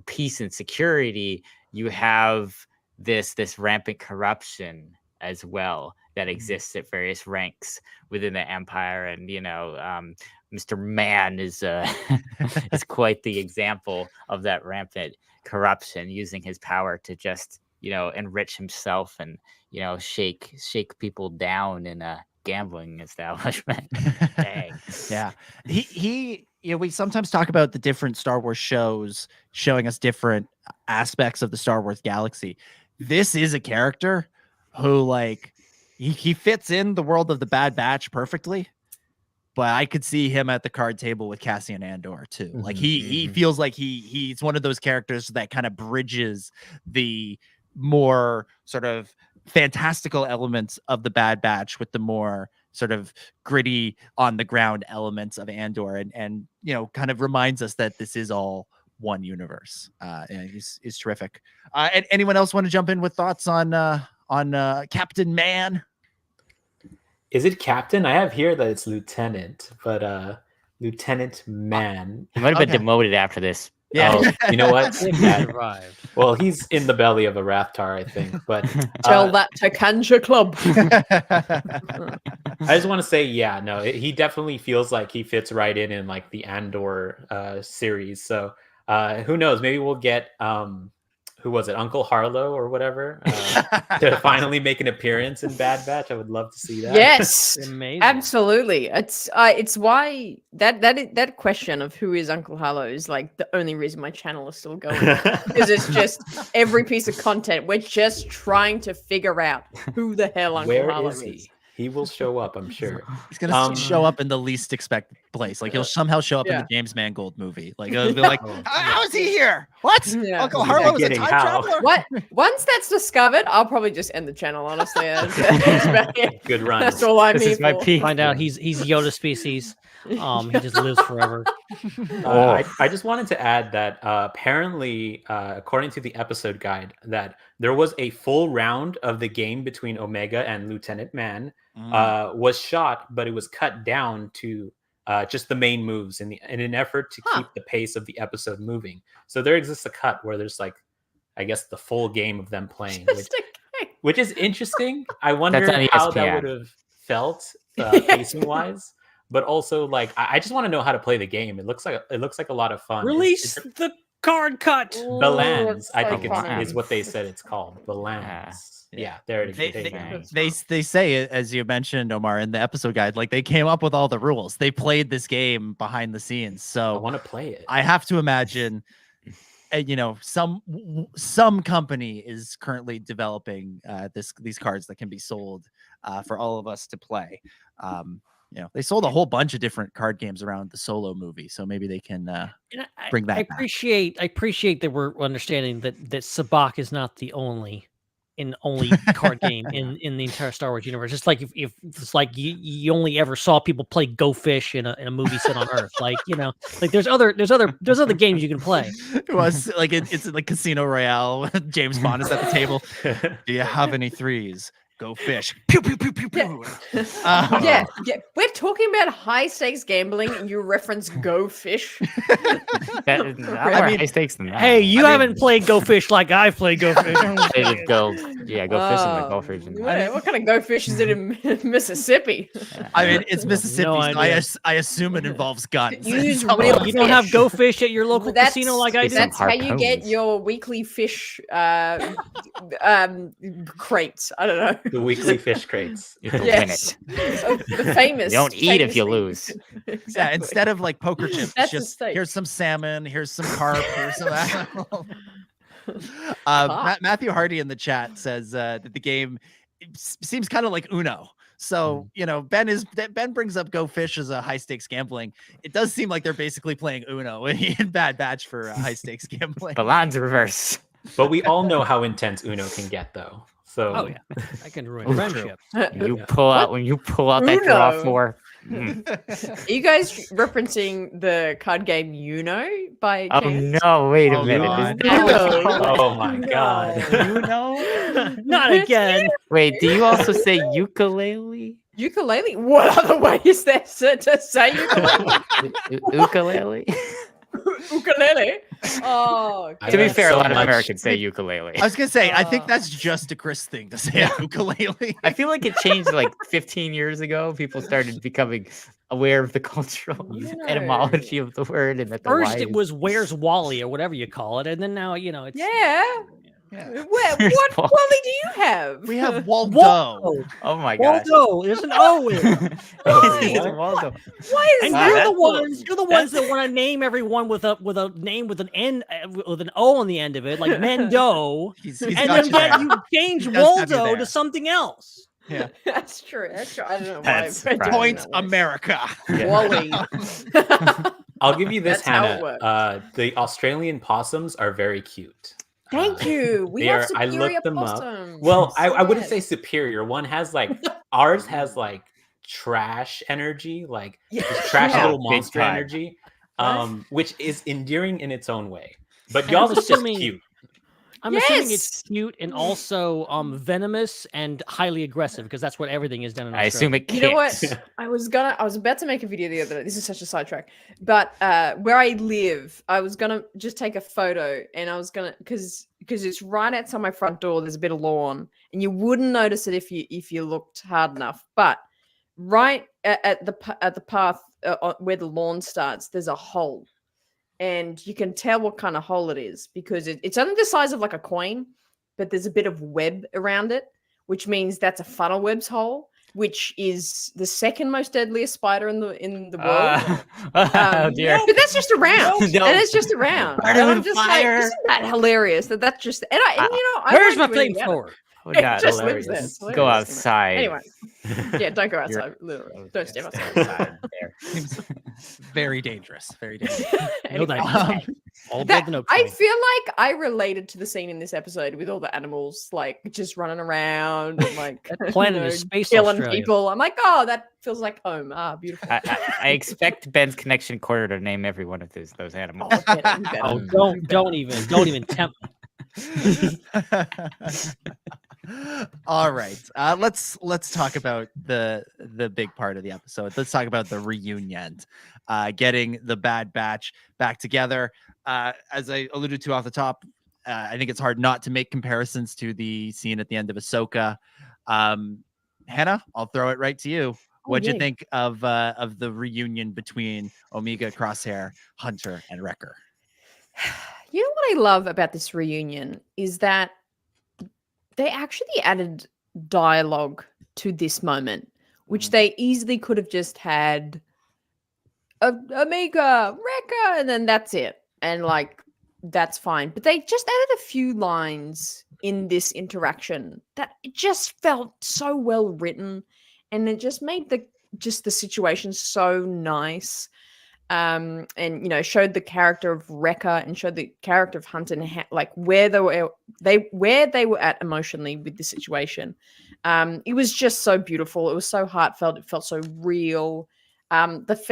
peace and security, you have this rampant corruption as well that exists at various ranks within the Empire. And, Mr. Man is is quite the example of that rampant corruption, using his power to just enrich himself and shake people down in a gambling establishment. Dang. Yeah, he we sometimes talk about the different Star Wars shows showing us different aspects of the Star Wars galaxy. This is a character who, like, he fits in the world of the Bad Batch perfectly, but I could see him at the card table with Cassian Andor too. Like he feels like he's one of those characters that kind of bridges the more sort of fantastical elements of the Bad Batch with the more sort of gritty on the ground elements of Andor, and kind of reminds us that this is all one universe. And he's terrific. And anyone else want to jump in with thoughts on Captain Man? Is it Captain? I have here that it's Lieutenant, but Lieutenant Man. He might have been demoted after this. Yeah. Oh, you know what? Survived. Well, he's in the belly of a Rathtar, I think. But Tell that to Kanja Club. I just want to say, he definitely feels like he fits right in like the Andor series. So who knows? Maybe we'll get who was it, Uncle Harlow or whatever, to finally make an appearance in Bad Batch. I would love to see that. Yes, amazing. Absolutely. It's why that question of who is Uncle Harlow is like the only reason my channel is still going, because it's just every piece of content we're just trying to figure out who the hell Uncle Harlow is. He will show up, I'm sure. He's gonna show up in the least expected place. Like he'll somehow show up in the James Mangold movie. Like it'll be like, how is he here? What? Yeah. Uncle Harlow is a time traveler? What? Once that's discovered, I'll probably just end the channel. Honestly, Good run. That's all I This mean. is my peak. Find out he's Yoda species. He just lives forever. I just wanted to add that apparently, according to the episode guide, that there was a full round of the game between Omega and Lieutenant Man was shot, but it was cut down to just the main moves in an effort to keep the pace of the episode moving. So there exists a cut where there's like, I guess, the full game of them playing, which is interesting. I wonder how that would have felt pacing wise. But also, like, I just want to know how to play the game. It looks like a lot of fun. Release the card cut. Balance, I think is what they said it's called. Balance. Yeah, there it is. They say, as you mentioned, Omar, in the episode guide, like they came up with all the rules. They played this game behind the scenes. So I want to play it. I have to imagine, some company is currently developing these cards that can be sold for all of us to play. They sold a whole bunch of different card games around the Solo movie, so maybe they can bring that. I appreciate that we're understanding that Sabacc is not the only card game in the entire Star Wars universe. Just like if it's like you only ever saw people play Go Fish in a movie set on Earth, like there's other games you can play. It was like it's like Casino Royale. James Bond is at the table. Do you have any threes? Go fish. Pew, pew, pew, pew, pew. Yeah. We're talking about high stakes gambling, and you reference Go Fish. High stakes than that. Hey, you haven't played Go Fish like I've played Go Fish. They just go fishing like Go Fish. What kind of Go Fish is it in Mississippi? I mean, it's Mississippi. So I assume it involves guns. You don't have Go Fish at your local casino like I do. That's how you get your weekly fish crates. I don't know. The weekly fish crates. Yes. The famous. You don't eat if you lose. Exactly. Yeah, instead of like poker chips, That's just a here's some salmon, here's some carp, here's some Matthew Hardy in the chat says that the game seems kind of like Uno. So, Ben brings up Go Fish as a high stakes gambling. It does seem like they're basically playing Uno in Bad Batch for high stakes gambling. Balan's reverse. But we all know how intense Uno can get, though. So, I can ruin friendship. When you pull out that draw four. Are you guys referencing the card game Uno by chance? No, wait a minute. Oh my god. Uno? Not again. Wait, do you also say ukulele? Ukulele? What other way is there to say ukulele? Ukulele? Ukulele? Oh, to be fair, a lot of Americans say ukulele. I was gonna say, I think that's just a Chris thing to say. Ukulele. I feel like it changed like 15 years ago. People started becoming aware of the cultural etymology of the word, and that first it was "Where's Wally" or whatever you call it, and then now it's What Wally do you have? We have Waldo. Oh my god. Waldo. There's an O in it. Waldo. Why is and you're the ones that want to name everyone with a name with an N with an O on the end of it, like Mendo, and then you change Waldo to something else. Yeah, that's true. I don't know why. Point America. Wally. I'll give you this, Hannah. The Australian possums are very cute. Thank you. We have superior I looked them possums. up. Well, I wouldn't say superior. One has ours has trash energy, just trash little monster energy, which is endearing in its own way. But y'all is just cute. I'm assuming it's cute and also venomous and highly aggressive because that's what everything is done in Australia. I assume it kicks. You know what? I was about to make a video the other day. This is such a sidetrack. But where I live, I was gonna just take a photo and I was gonna because it's right outside my front door, there's a bit of lawn, and you wouldn't notice it if you looked hard enough. But right at the path where the lawn starts, there's a hole. And you can tell what kind of hole it is because it's only the size of like a coin, but there's a bit of web around it, which means that's a funnel webs hole, which is the second most deadliest spider in the world. Dear. But that's just around. No. And it's just around. And I'm just like, isn't that hilarious? That's just where's my flamethrower? Not just hilarious. lives there. Go outside. Anyway, don't go outside. Literally, don't step outside. Very dangerous. Very dangerous. Anyway. All That, build an oak I tree. feel like I related to the scene in this episode with all the animals like just running around and like That planet is space killing Australia. people. I'm like, oh, that feels like home. Ah, beautiful. I expect Ben's connection quarter to name every one of those animals. Oh, better, you better. Oh, don't even tempt me. All right. Let's talk about the big part of the episode. Let's talk about the reunion. Getting the Bad Batch back together. As I alluded to off the top, I think it's hard not to make comparisons to the scene at the end of Ahsoka. Hannah, I'll throw it right to you. What'd you think of the reunion between Omega, Crosshair, Hunter, and Wrecker? You know what I love about this reunion is that they actually added dialogue to this moment, which they easily could have just had Omega, Wrecker, and then that's it. And like, that's fine. But they just added a few lines in this interaction that it just felt so well written. And it just made the situation so nice. And showed the character of Wrecker and showed the character of Hunter and like where they were at emotionally with the situation. It was just so beautiful. It was so heartfelt. It felt so real. The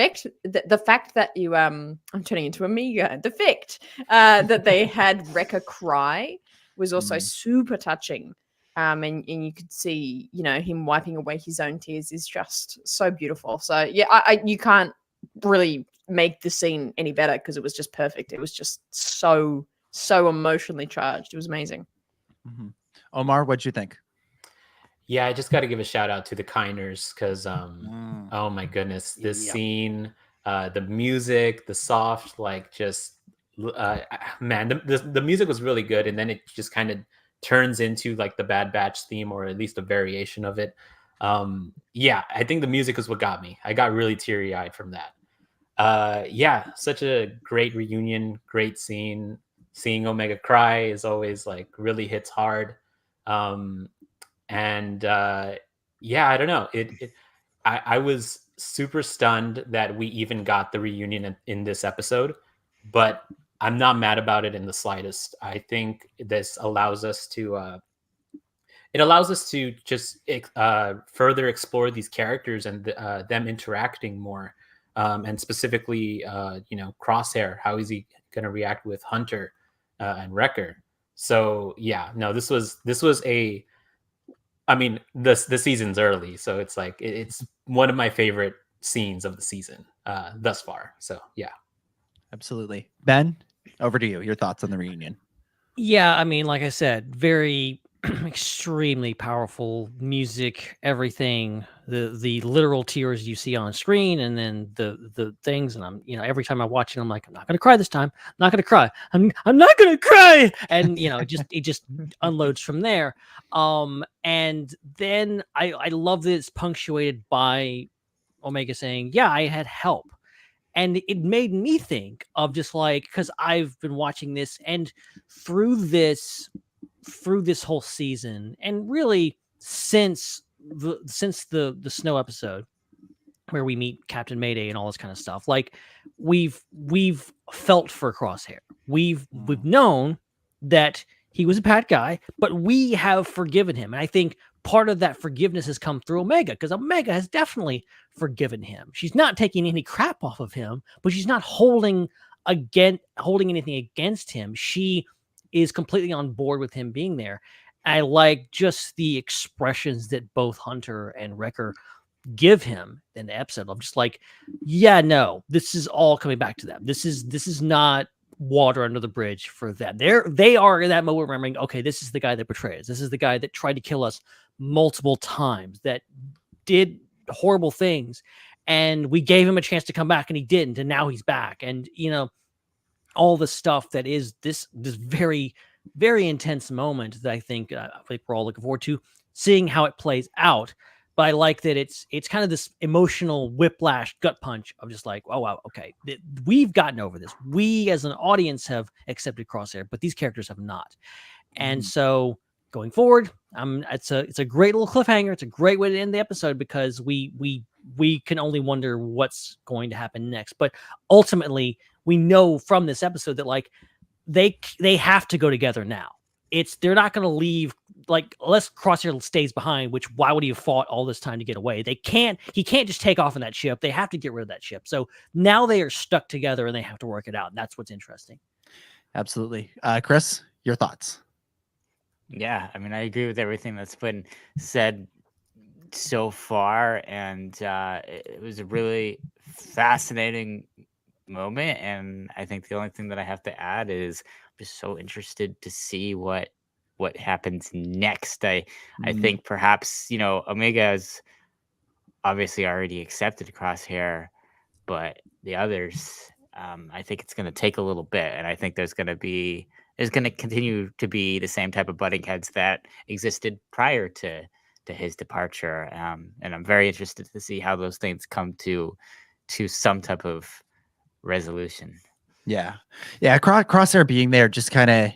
fact that you I'm turning into Amiga. The fact that they had Wrecker cry was also super touching. And you could see, him wiping away his own tears is just so beautiful. So yeah, you can't really make the scene any better because it was just perfect. It was just so emotionally charged. It was amazing. Omar, what'd you think? Yeah, I just got to give a shout out to the Kiners because, oh my goodness, this scene, the music, the soft, like just, man, the music was really good. And then it just kind of turns into like the Bad Batch theme, or at least a variation of it. Yeah, I think the music is what got me. I got really teary-eyed from that. Yeah, such a great reunion, great scene. Seeing Omega cry is always like really hits hard. Yeah, I don't know. I was super stunned that we even got the reunion in this episode, but I'm not mad about it in the slightest. I think this allows us to just further explore these characters and them interacting more, and specifically, Crosshair. How is he going to react with Hunter and Wrecker? So yeah, no, this was a. I mean, the season's early, so it's like it's one of my favorite scenes of the season thus far. So yeah, absolutely. Ben, over to you. Your thoughts on the reunion? Yeah, I mean, like I said, very extremely powerful music, everything, the literal tears you see on screen, and then the things. And I'm, every time I watch it, I'm like, I'm not gonna cry this time. I'm not gonna cry. I'm not gonna cry. And it just unloads from there. And then I love that it's punctuated by Omega saying, "Yeah, I had help." And it made me think of just like, because I've been watching this and through this whole season, and really since the snow episode where we meet Captain Mayday and all this kind of stuff, like we've felt for Crosshair. We've known that he was a bad guy, but we have forgiven him. And I think part of that forgiveness has come through Omega, because Omega has definitely forgiven him. She's not taking any crap off of him, but she's not holding anything against him. She is completely on board with him being there. I like just the expressions that both Hunter and Wrecker give him in the episode. I'm just like, yeah, no, this is all coming back to them. This is not water under the bridge for them. They are in that moment remembering, okay, this is the guy that betrayed us. This is the guy that tried to kill us multiple times, that did horrible things, and we gave him a chance to come back and he didn't, and now he's back. And all the stuff that is this very, very intense moment that I think we're all looking forward to seeing how it plays out. But I like that it's kind of this emotional whiplash gut punch of just like, oh wow, okay, we've gotten over this. We as an audience have accepted Crosshair, but these characters have not. And so going forward, it's a great little cliffhanger. It's a great way to end the episode, because we can only wonder what's going to happen next. But ultimately, we know from this episode that like they have to go together now. They're not going to leave, like, unless Crosshair stays behind, which why would he have fought all this time to get away? He can't just take off in that ship. They have to get rid of that ship. So now they are stuck together and they have to work it out. And that's what's interesting. Absolutely. Chris, your thoughts? Yeah, I mean, I agree with everything that's been said so far. And it was a really fascinating moment. And I think the only thing that I have to add is I'm just so interested to see what happens next. I think perhaps, Omega has obviously already accepted Crosshair, but the others, I think it's going to take a little bit. And I think there's going to continue to be the same type of butting heads that existed prior to his departure. And I'm very interested to see how those things come to some type of resolution. Yeah. Crosshair being there just kind of,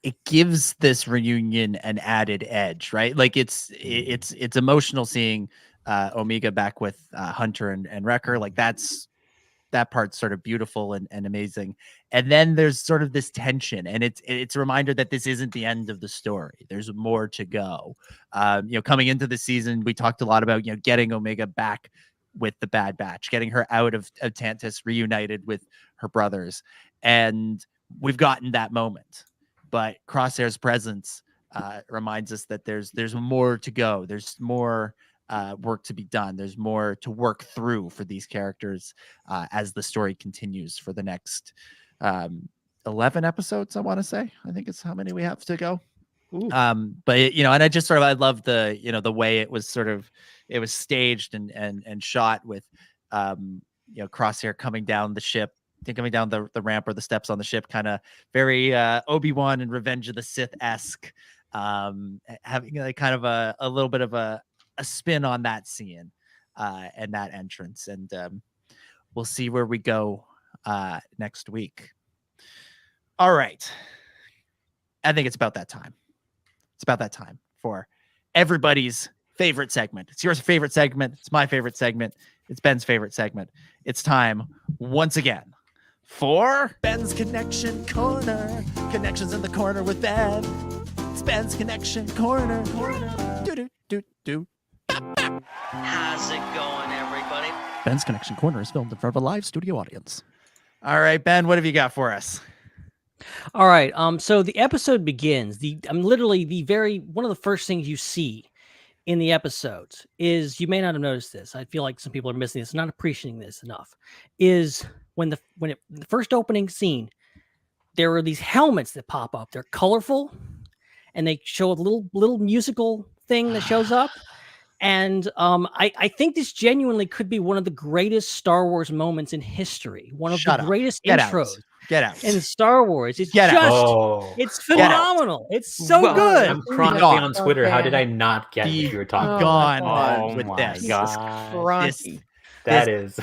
it gives this reunion an added edge, right? Like it's emotional seeing Omega back with Hunter and Wrecker. Like that part's sort of beautiful and amazing. And then there's sort of this tension, and it's a reminder that this isn't the end of the story. There's more to go. Coming into the season, we talked a lot about getting Omega back with the Bad Batch, getting her out of Tantus, reunited with her brothers, and we've gotten that moment. But Crosshair's presence reminds us that there's more to go. There's more work to be done. There's more to work through for these characters as the story continues for the next 11 episodes, I want to say. I think it's how many we have to go. But and I just I love the the way it was staged and shot with Crosshair coming down the ship, coming down the ramp or the steps on the ship, kind of very Obi-Wan and Revenge of the Sith-esque, having kind of a little bit of a spin on that scene and that entrance. And we'll see where we go next week. All right. I think it's about that time. It's about that time for everybody's favorite segment. It's your favorite segment. It's my favorite segment. It's Ben's favorite segment. It's time once again for Ben's Connection Corner. Connections in the corner with Ben. It's Ben's Connection Corner. Do. How's it going, everybody? Ben's Connection Corner is filmed in front of a live studio audience. All right, Ben, what have you got for us? All right. So the episode begins. Literally one of the first things you see in the episodes is, you may not have noticed this, I feel like some people are missing this, not appreciating this enough, is when the first opening scene, there are these helmets that pop up. They're colorful, and they show a little musical thing that shows up. And I think this genuinely could be one of the greatest Star Wars moments in history. One of the greatest intros. Get out. In Star Wars. It's it's phenomenal. It's so good. I'm chronically on Twitter. How did I not get what you were talking about? With this. God. That is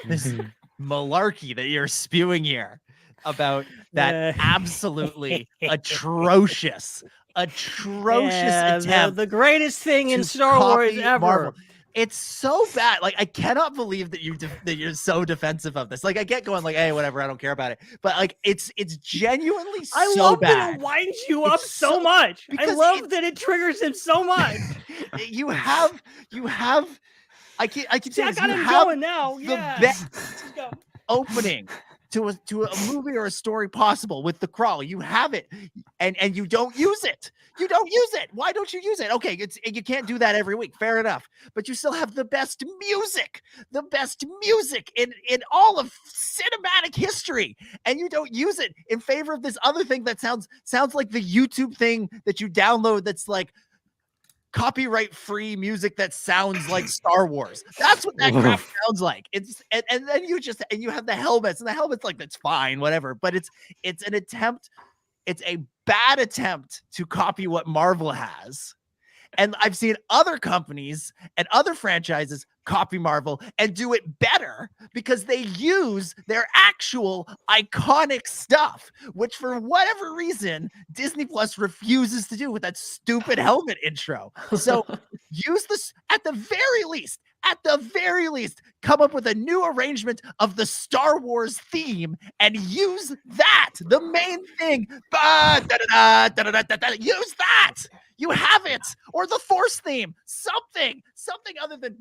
this malarkey that you're spewing here about that absolutely atrocious attempt. The greatest thing in Star Wars ever. Marvel. It's so bad. Like, I cannot believe that you're so defensive of this. Like, I get going like, hey, whatever, I don't care about it. But like, it's genuinely so bad. I love that it winds you up so much. I love that it triggers him so much. you have. I can say I got him have going now. The best opening to a movie or a story possible with the crawl. You have it, and you don't use it. You don't use it. Why don't you use it? Okay, you can't do that every week. Fair enough. But you still have the best music in all of cinematic history, and you don't use it in favor of this other thing that sounds like the YouTube thing that you download that's like copyright free music that sounds like Star Wars. That's what that crap sounds like. It's and then you have the helmets, and the helmets, like, that's fine, whatever. But it's an attempt. It's a bad attempt to copy what Marvel has. And I've seen other companies and other franchises copy Marvel and do it better because they use their actual iconic stuff, which for whatever reason, Disney Plus refuses to do with that stupid helmet intro. So use this, at the very least, at the very least, come up with a new arrangement of the Star Wars theme and use that, the main thing. Use that. You have it, or the Force theme, something other than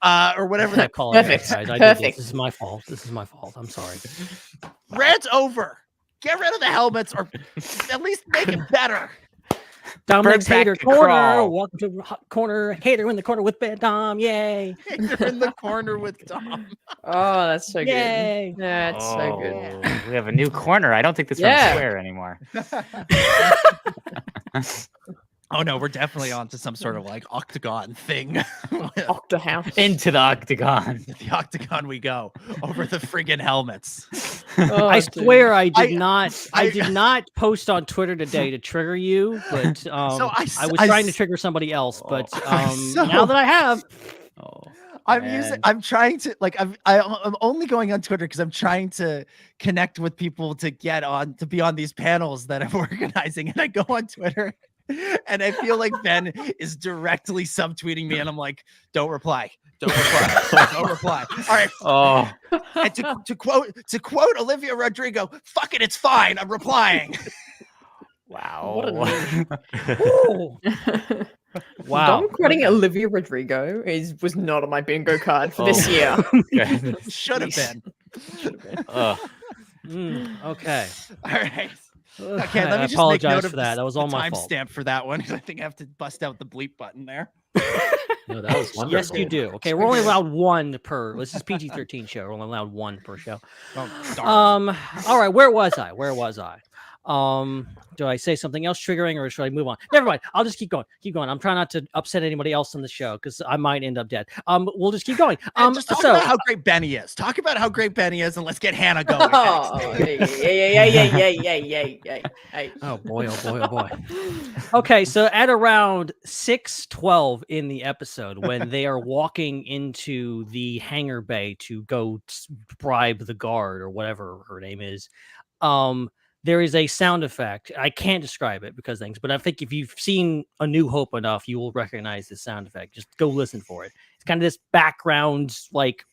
or whatever that. Perfect. I did this. This is my fault. I'm sorry. Rant over. Get rid of the helmets, or at least make it better. Dominic's Hater Corner. Welcome to Corner. Hater in the corner with Dom. Yay. Hater in the corner with Dom. Oh, that's so Yay. good. That's so good. We have a new corner. I don't think this one's square anymore. Oh no, we're definitely on to some sort of like octagon thing. Octahouse. Into the octagon. The octagon we go over the friggin' helmets. I swear I did not post on Twitter today to trigger you, but I was trying to trigger somebody else. But now that I have, I'm trying to I'm only going on Twitter because I'm trying to connect with people to be on these panels that I'm organizing, and I go on Twitter. And I feel like Ben is directly subtweeting me, and I'm like, don't reply. Don't reply. All right. Oh. And to quote Olivia Rodrigo, fuck it, it's fine. I'm replying. Wow. Wow. Dom quoting Olivia Rodrigo was not on my bingo card for this year. Should have been. Okay. All right. Okay, let me just apologize make note for of that. That was all my fault. Timestamp for that one, because I think I have to bust out the bleep button there. No, that was wonderful. Yes, you do. Okay, we're only allowed one per. This is PG-13 show. We're only allowed one per show. Oh, all right. Where was I? Do I say something else triggering, or should I move on? Never mind. I'll just keep going. I'm trying not to upset anybody else on the show because I might end up dead. We'll just keep going. Just talk about how great Benny is. Talk about how great Benny is, and let's get Hannah going. Hey. Oh boy. Okay, so at around 6:12 in the episode, when they are walking into the hangar bay to go bribe the guard or whatever her name is, there is a sound effect. I can't describe it because things, but I think if you've seen A New Hope enough, you will recognize this sound effect. Just go listen for it. It's kind of this background, like,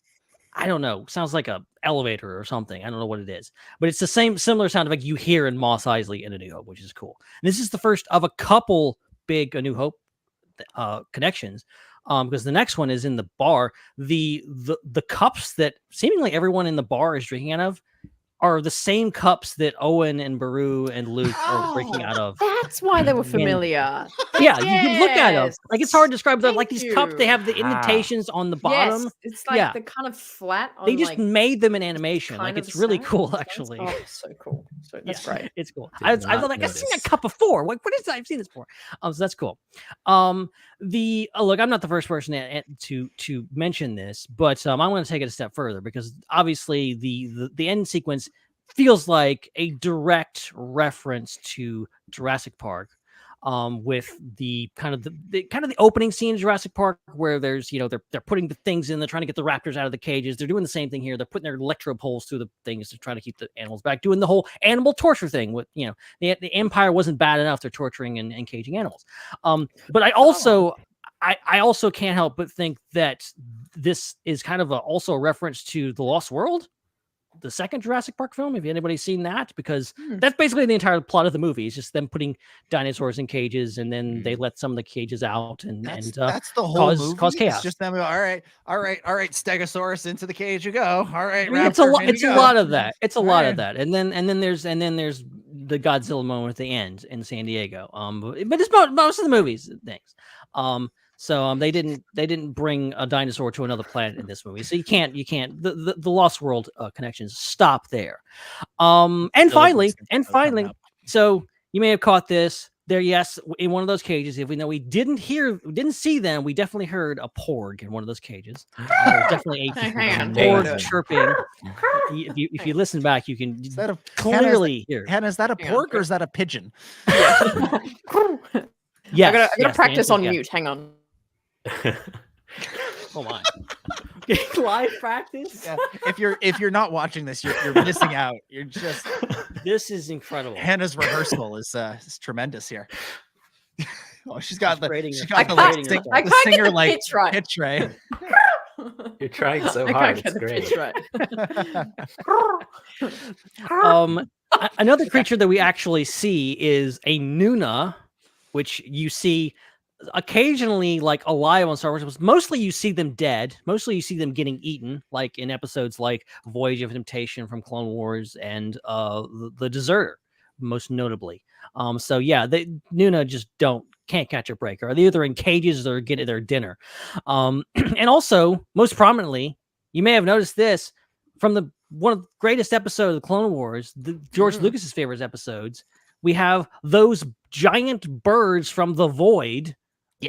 I don't know, sounds like a elevator or something. I don't know what it is, but it's the similar sound effect you hear in Mos Eisley in A New Hope, which is cool. And this is the first of a couple big A New Hope connections. Because the next one is in the bar. The cups that seemingly everyone in the bar is drinking out of are the same cups that Owen and Beru and Luke are drinking out of. That's why they were familiar. Yeah, you can look at them. Like, it's hard to describe. Like these cups, they have the indentations on the bottom. Yes, it's like the kind of flat. They just made them in animation. Like, it's really cool, actually. Oh, so cool. So that's great. It's cool. I thought, like, I've seen that cup before. What is that? I've seen this before. So that's cool. Look, I'm not the first person to mention this, but I want to take it a step further because obviously the end sequence feels like a direct reference to Jurassic Park, with the kind of the opening scene in Jurassic Park where there's, they're putting the things in, they're trying to get the raptors out of the cages. They're doing the same thing here. They're putting their electrode poles through the things to try to keep the animals back, doing the whole animal torture thing with, the Empire wasn't bad enough. They're torturing and caging animals. But I also can't help but think that this is kind of also a reference to The Lost World, the second Jurassic Park film. Have anybody's seen that? Because that's basically the entire plot of the movie. It's just them putting dinosaurs in cages, and then they let some of the cages out, and that's the whole movie. Cause chaos. It's just them. All right, Stegosaurus, into the cage you go. All right, it's a lot of that. It's a lot of that, and then there's the Godzilla moment at the end in San Diego. But it's most of the movies things. So they didn't bring a dinosaur to another planet in this movie. So you can't the Lost World connections stop there. And finally, so you may have caught this there. Yes, in one of those cages. If we didn't see them, we definitely heard a porg in one of those cages. Definitely a porg chirping. If you listen back, you can clearly hear. Hannah, is that a porg or is that a pigeon? Yeah. I gotta practice on mute. Hang on. Oh my! Live practice. Yeah. If you're not watching this, you're missing out. You're just. This is incredible. Hannah's rehearsal is tremendous here. Oh, she's got the Upgrading she's her- got the upgrading lipstick, herself. I the can't get singer the like pitch right. pitch right. You're trying so I hard. can't get It's the great. pitch right. Another creature that we actually see is a Nuna, which you see occasionally like alive on Star Wars. Mostly you see them dead. Mostly you see them getting eaten, like in episodes like Voyage of Temptation from Clone Wars and the Deserter, most notably. So yeah, the Nuna just can't catch a break. Or they're either in cages or getting their dinner. And also, most prominently, you may have noticed this from one of the greatest episodes of the Clone Wars, George Lucas's favorite episodes. We have those giant birds from the void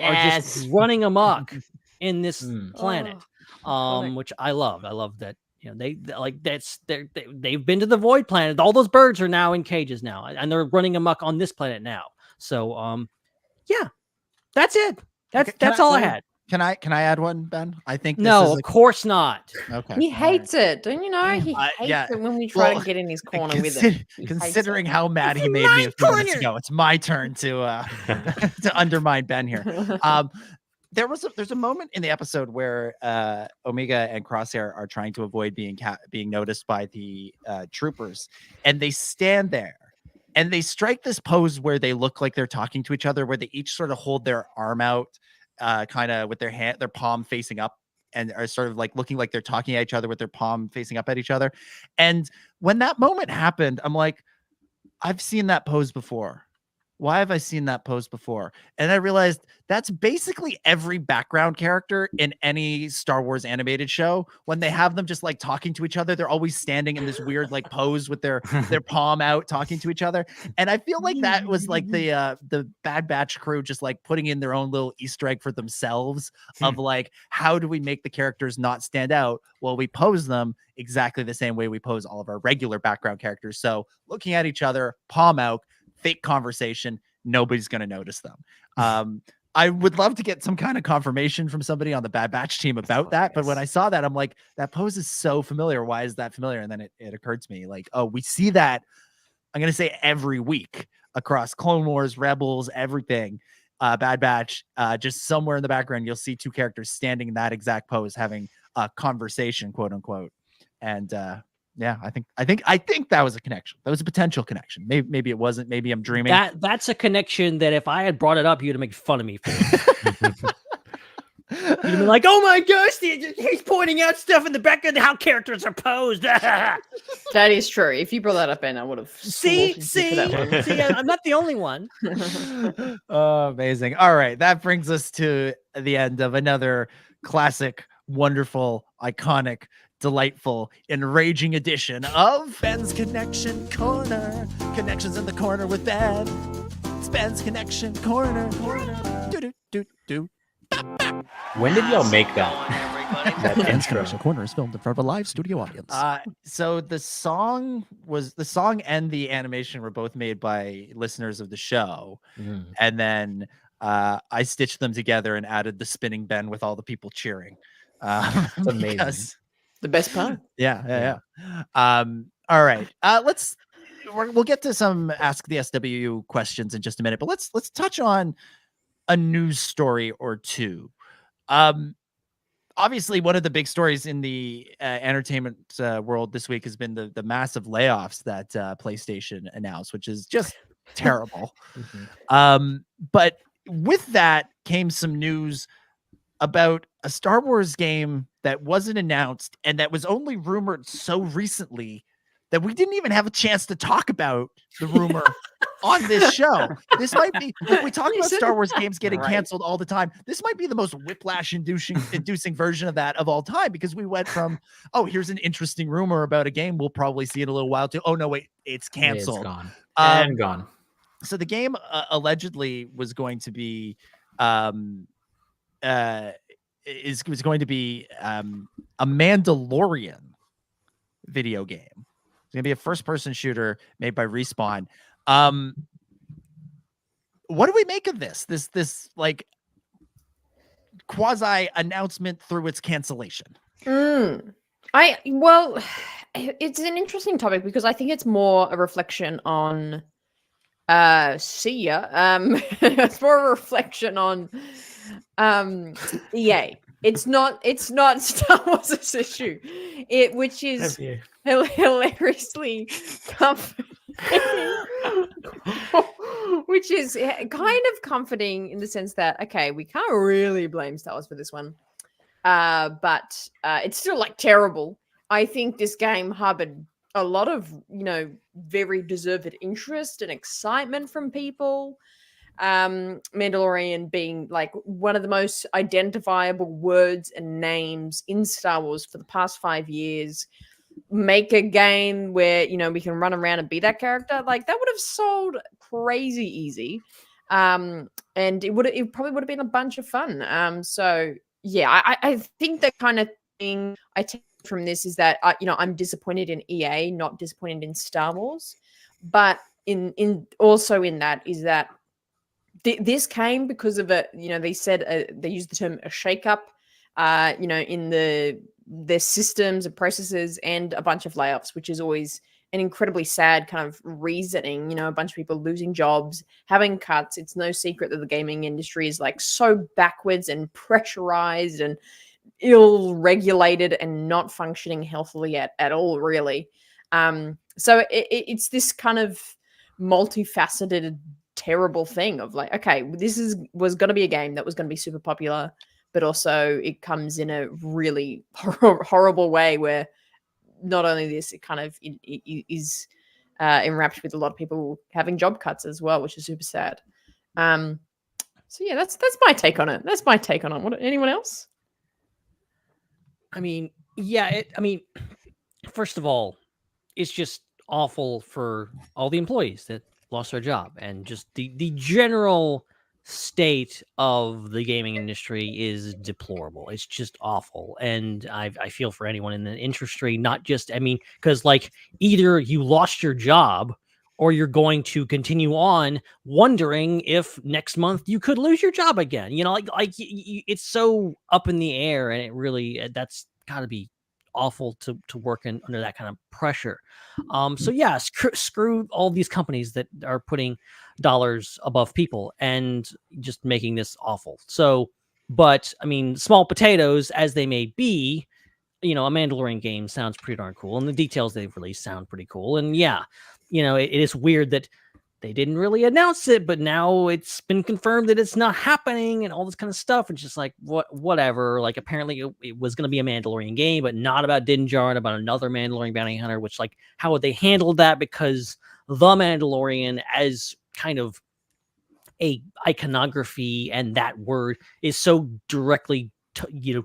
are just running amok in this planet, which I love. I love that. You know, they've been to the void planet. All those birds are now in cages now, and they're running amok on this planet now. So, yeah, that's it. That's all I had. Can I add one, Ben? I think no, of course not. Okay. He hates it, don't you know? He hates it when we try to get in his corner with it. Considering how mad he made me a few minutes ago, it's my turn to to undermine Ben here. There's a moment in the episode where Omega and Crosshair are trying to avoid being noticed by the troopers, and they stand there and they strike this pose where they look like they're talking to each other, where they each sort of hold their arm out, kind of with their palm facing up, and are sort of like looking like they're talking at each other with their palm facing up at each other. And when that moment happened, I'm like, I've seen that pose before. Why have I seen that pose before? And I realized that's basically every background character in any Star Wars animated show. When they have them just like talking to each other, they're always standing in this weird like pose with their palm out, talking to each other. And I feel like that was like the Bad Batch crew just like putting in their own little Easter egg for themselves of like, how do we make the characters not stand out? Well, we pose them exactly the same way we pose all of our regular background characters. So looking at each other, palm out, fake conversation, nobody's going to notice them. I would love to get some kind of confirmation from somebody on the Bad Batch team about that. But when I saw that, I'm like, that pose is so familiar. Why is that familiar? And then it occurred to me like, oh, we see that. I'm going to say every week across Clone Wars, Rebels, everything. Bad Batch, just somewhere in the background, you'll see two characters standing in that exact pose, having a conversation, quote unquote. And, yeah, I think that was a connection. That was a potential connection. Maybe it wasn't. Maybe I'm dreaming. That's a connection that if I had brought it up, you'd have made fun of me for it. You'd be like, "Oh my gosh, he's pointing out stuff in the background how characters are posed." That is true. If you brought that up, Ben, I would have. See, I'm not the only one. Oh, amazing! All right, that brings us to the end of another classic, wonderful, iconic, delightful, enraging edition of Ben's Connection Corner. Connections in the corner with Ben. It's Ben's Connection Corner. Do. When did y'all make that? That Ben's intro. Connection Corner is filmed in front of a live studio audience. So the song and the animation were both made by listeners of the show, and then I stitched them together and added the spinning Ben with all the people cheering. It's amazing. The best part. Yeah. All right. We'll get to some Ask the SWU questions in just a minute, but let's touch on a news story or two. Obviously, one of the big stories in the entertainment world this week has been the massive layoffs that PlayStation announced, which is just terrible. But with that came some news about a Star Wars game that wasn't announced and that was only rumored so recently that we didn't even have a chance to talk about the rumor on this show. This might be, if we talk about Star Wars games getting canceled all the time, this might be the most whiplash-inducing version of that of all time, because we went from, oh, here's an interesting rumor about a game, we'll probably see it in a little while, to, oh, no, wait, it's canceled. It's gone. Gone. So the game allegedly was going to be was going to be a Mandalorian video game. It's going to be a first-person shooter made by Respawn. What do we make of this? This like quasi announcement through its cancellation? Well, it's an interesting topic because I think it's more a reflection on See ya. It's more a reflection on EA. It's not Star Wars' issue. Which is hilariously comforting. Which is kind of comforting in the sense that, okay, we can't really blame Star Wars for this one. But it's still like terrible. I think this game harbored a lot of, very deserved interest and excitement from people. Mandalorian being like one of the most identifiable words and names in Star Wars for the past 5 years. Make a game where, we can run around and be that character. Like, that would have sold crazy easy. And it probably would have been a bunch of fun. So yeah, I think the kind of thing I take from this is that I'm disappointed in EA, not disappointed in Star Wars. But in also in that is that this came because of they said they used the term a shakeup, in their systems and processes and a bunch of layoffs, which is always an incredibly sad kind of reasoning. A bunch of people losing jobs, having cuts. It's no secret that the gaming industry is like so backwards and pressurized and ill-regulated and not functioning healthily at all, really. So it's this kind of multifaceted, terrible thing of like, okay, this was going to be a game that was going to be super popular, but also it comes in a really horrible way where not only this, it kind of is enwrapped with a lot of people having job cuts as well, which is super sad. So yeah, that's my take on it. That's my take on it. What, anyone else? I mean, yeah, first of all, it's just awful for all the employees that lost their job, and just the general state of the gaming industry is deplorable. It's just awful. And I feel for anyone in the industry, not just, because like either you lost your job or you're going to continue on wondering if next month you could lose your job again. It's so up in the air, and it really, that's got to be awful to work under that kind of pressure. So yeah, screw all these companies that are putting dollars above people and just making this awful. So, but small potatoes as they may be, a Mandalorian game sounds pretty darn cool, and the details they've released sound pretty cool. And yeah, it is weird that they didn't really announce it, but now it's been confirmed that it's not happening and all this kind of stuff. It's just like, whatever. Like, apparently it was going to be a Mandalorian game, but not about Din Djarin, about another Mandalorian bounty hunter, which, like, how would they handle that? Because the Mandalorian, as kind of a iconography, and that word is so directly,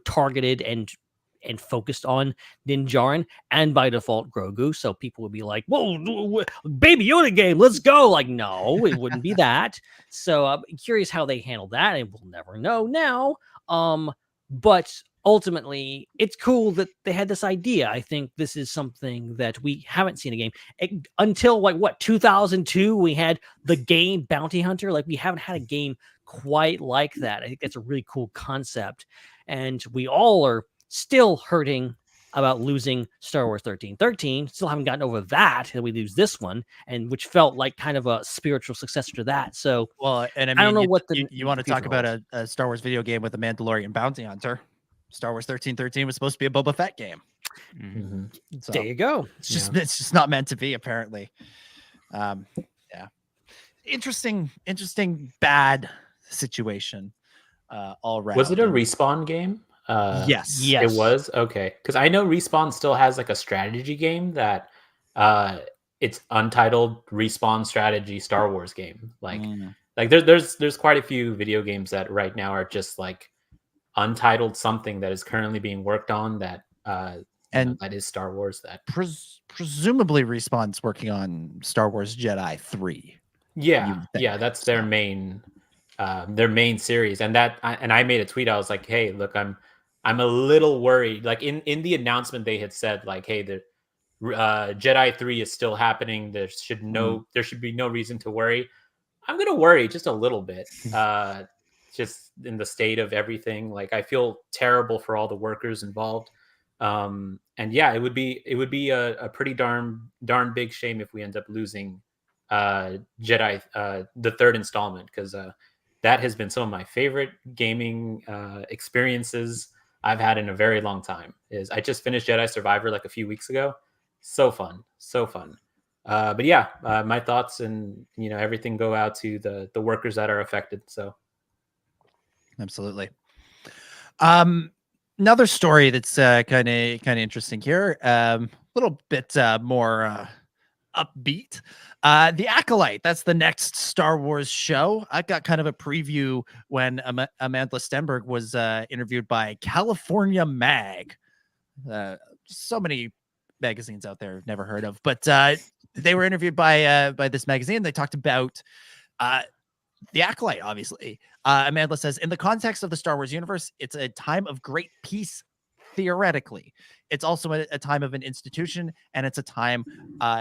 targeted and focused on Din Djarin, and by default Grogu. So people would be like, whoa, Baby Yoda game, let's go. Like, no, it wouldn't be that. So I'm curious how they handle that, and we'll never know now. But ultimately, it's cool that they had this idea. I think this is something that we haven't seen a game until 2002. We had the game Bounty Hunter. Like, we haven't had a game quite like that. I think that's a really cool concept, and we all are still hurting about losing Star Wars 1313. Still haven't gotten over that we lose this one, and which felt like kind of a spiritual successor to that. So, well, and I don't know what you want to talk about a Star Wars video game with a Mandalorian bounty hunter. Star Wars 1313 was supposed to be a Boba Fett game. Mm-hmm. So, there you go. It's just not meant to be, apparently. Yeah. Interesting bad situation all around. Was it a Respawn game? Yes, it was. Okay, because I know Respawn still has like a strategy game that it's untitled Respawn Strategy Star Wars game. Like there's quite a few video games that right now are just like untitled something that is currently being worked on that that is Star Wars. That presumably Respawn's working on Star Wars Jedi 3. Yeah, that's their main series. And I made a tweet. I was like, hey, look, I'm a little worried. Like in the announcement, they had said like, hey, the Jedi 3 is still happening. There should be no reason to worry. I'm gonna worry just a little bit. Just in the state of everything. Like, I feel terrible for all the workers involved. And yeah, it would be a pretty darn big shame if we end up losing Jedi, the third installment, because that has been some of my favorite gaming experiences I've had in a very long time. I just finished Jedi Survivor like a few weeks ago. So fun, so fun. But yeah, my thoughts and everything go out to the workers that are affected. So absolutely. Another story that's kind of interesting here. A little bit more upbeat. The Acolyte, that's the next Star Wars show. I got kind of a preview when Amanda Stenberg was interviewed by California Mag. So many magazines out there I've never heard of, but they were interviewed by this magazine. They talked about the Acolyte, obviously. Amanda says, in the context of the Star Wars universe, it's a time of great peace, theoretically. It's also a time of an institution, and it's a time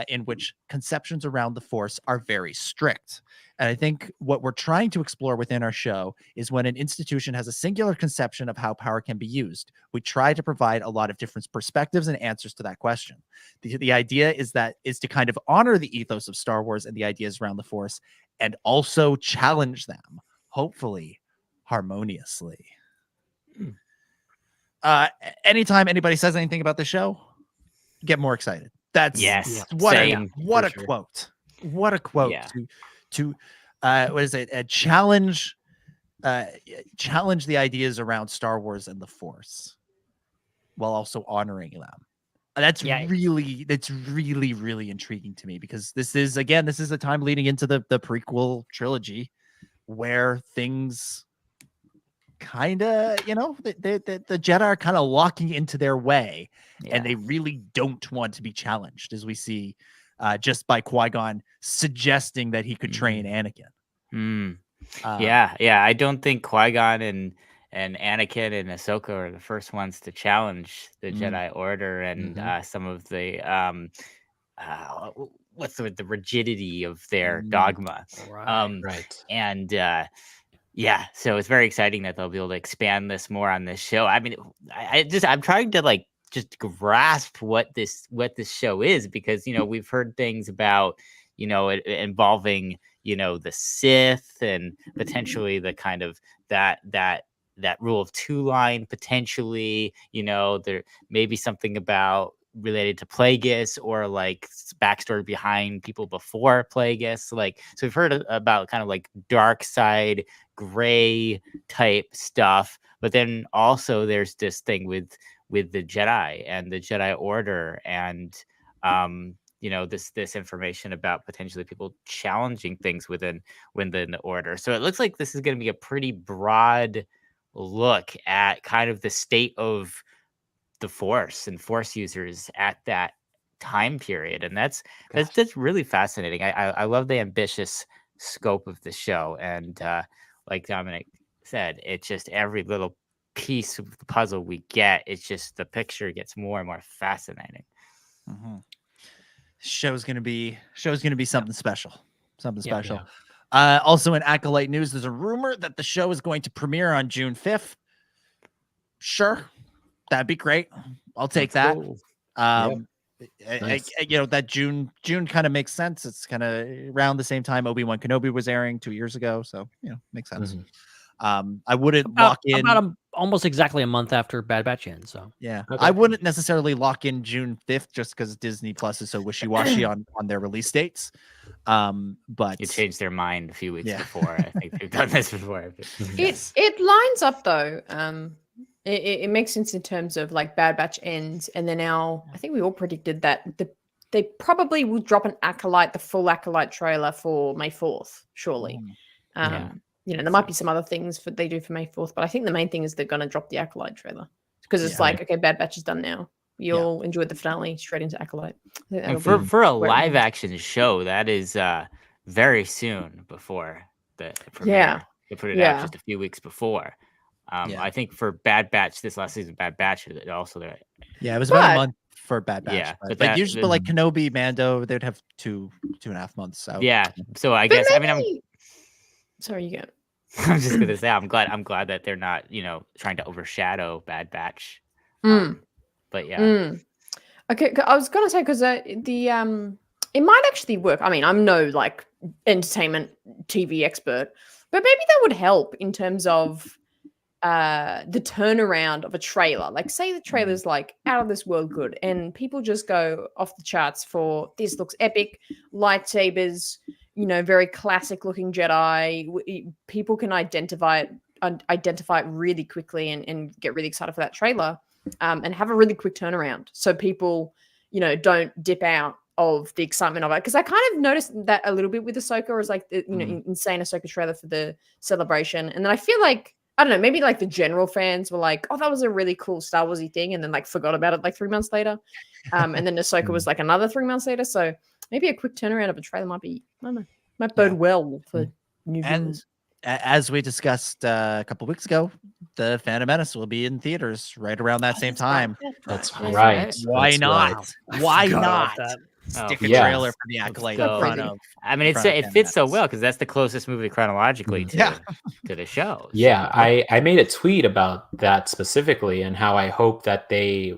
in which conceptions around the Force are very strict. And I think what we're trying to explore within our show is when an institution has a singular conception of how power can be used, we try to provide a lot of different perspectives and answers to that question. The idea is to kind of honor the ethos of Star Wars and the ideas around the Force, and also challenge them, hopefully harmoniously. Anytime anybody says anything about the show, get more excited. That's what a quote. What a quote to what is it? Challenge the ideas around Star Wars and the Force while also honoring them. That's really intriguing to me, because this is a time leading into the prequel trilogy where things kind of, the Jedi are kind of locking into their way, and they really don't want to be challenged, as we see just by Qui-Gon suggesting that he could train Anakin. I don't think Qui-Gon and Anakin and Ahsoka are the first ones to challenge the Jedi Order and some of the the rigidity of their dogma. Right. And so it's very exciting that they'll be able to expand this more on this show. I mean, I'm trying to just grasp what this show is, because we've heard things about it involving the Sith and potentially the kind of that rule of two line, potentially, there may be something about related to Plagueis or backstory behind people before Plagueis. So we've heard about kind of dark side, gray type stuff, but then also there's this thing with the Jedi and the Jedi Order, and this information about potentially people challenging things within the Order. So it looks like this is going to be a pretty broad look at kind of the state of the Force and Force users at that time period, and that's really fascinating. I love the ambitious scope of the show, and like Dominic said, it's just every little piece of the puzzle we get, it's just the picture gets more and more fascinating. Show's gonna be something special. Also in Acolyte news, there's a rumor that the show is going to premiere on June 5th. Sure, that'd be great. I'll take that. Cool. Nice. That June kind of makes sense. It's kind of around the same time Obi-Wan Kenobi was airing 2 years ago, so makes sense. I wouldn't lock in about almost exactly a month after Bad Batch ends. So I wouldn't necessarily lock in June 5th just because Disney Plus is so wishy-washy on their release dates. But you changed their mind a few weeks before. I think they've done this before. It lines up though. It makes sense in terms of Bad Batch ends, and then now I think we all predicted that they probably will drop the full Acolyte trailer for May 4th, surely. There might be some other things they do for May 4th, but I think the main thing is they're going to drop the Acolyte trailer, because it's okay, Bad Batch is done now. You'll enjoy the finale straight into Acolyte. And for a live action show, that is very soon before the premiere. They put it out just a few weeks before. I think for Bad Batch, this last season, Bad Batch, it also there. Yeah, it was about a month for Bad Batch. Yeah, but usually, Kenobi, Mando, they'd have 2.5 months out. Yeah, so I guess sorry, you go. I'm just gonna say I'm glad that they're not trying to overshadow Bad Batch. But yeah. Okay, I was gonna say because the it might actually work. I mean, I'm no like entertainment TV expert, but maybe that would help in terms of the turnaround of a trailer. Like, say the trailer's like out of this world good, and people just go off the charts for this looks epic, lightsabers, very classic looking Jedi. People can identify it really quickly and get really excited for that trailer, and have a really quick turnaround. So people, don't dip out of the excitement of it. Because I kind of noticed that a little bit with Ahsoka, was like the insane Ahsoka trailer for the celebration, and then I feel like, I don't know, maybe like the general fans were like, oh, that was a really cool Star Warsy thing, and then like forgot about it like 3 months later. And then Ahsoka was like another 3 months later. So maybe a quick turnaround of a trailer might be, I don't know, might bode well for new viewers. As we discussed a couple weeks ago, the Phantom Menace will be in theaters right around that same time. That's right. Why not? Why not? Stick a trailer for the Acolyte in front of. I mean, it fits so well because that's the closest movie chronologically to the show. Yeah, I made a tweet about that specifically, and how I hope that they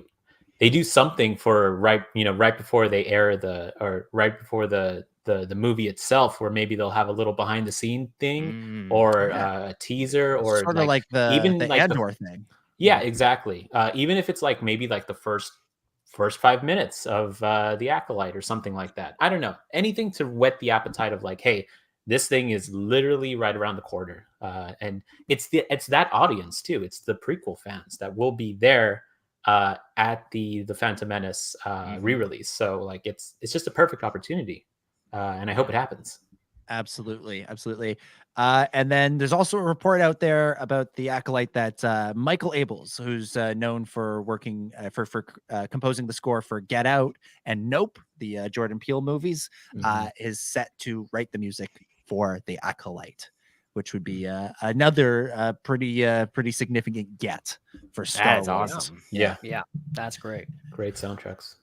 do something for right before they air right before the movie itself, where maybe they'll have a little behind the scene thing or a teaser, or sort of like the Andor thing. Yeah, exactly. Even if it's like maybe like the first 5 minutes of the Acolyte or something like that. I don't know, anything to whet the appetite of like, hey, this thing is literally right around the corner, and it's that audience too. It's the prequel fans that will be there at the Phantom Menace re-release. So like it's just a perfect opportunity, and I hope it happens. Absolutely. And then there's also a report out there about the Acolyte that Michael Abels, who's known for working for composing the score for Get Out and Nope, the Jordan Peele movies, is set to write the music for the Acolyte, which would be another pretty significant get for Star Wars. Awesome. Yeah, that's great. Great soundtracks.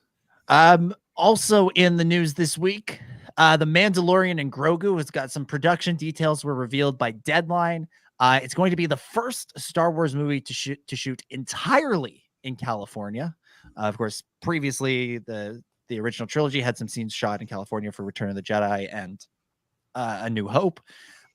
Also in the news this week, The Mandalorian and Grogu has got some production details were revealed by Deadline. It's going to be the first Star Wars movie to shoot entirely in California. Of course, previously the original trilogy had some scenes shot in California for Return of the Jedi and A New Hope,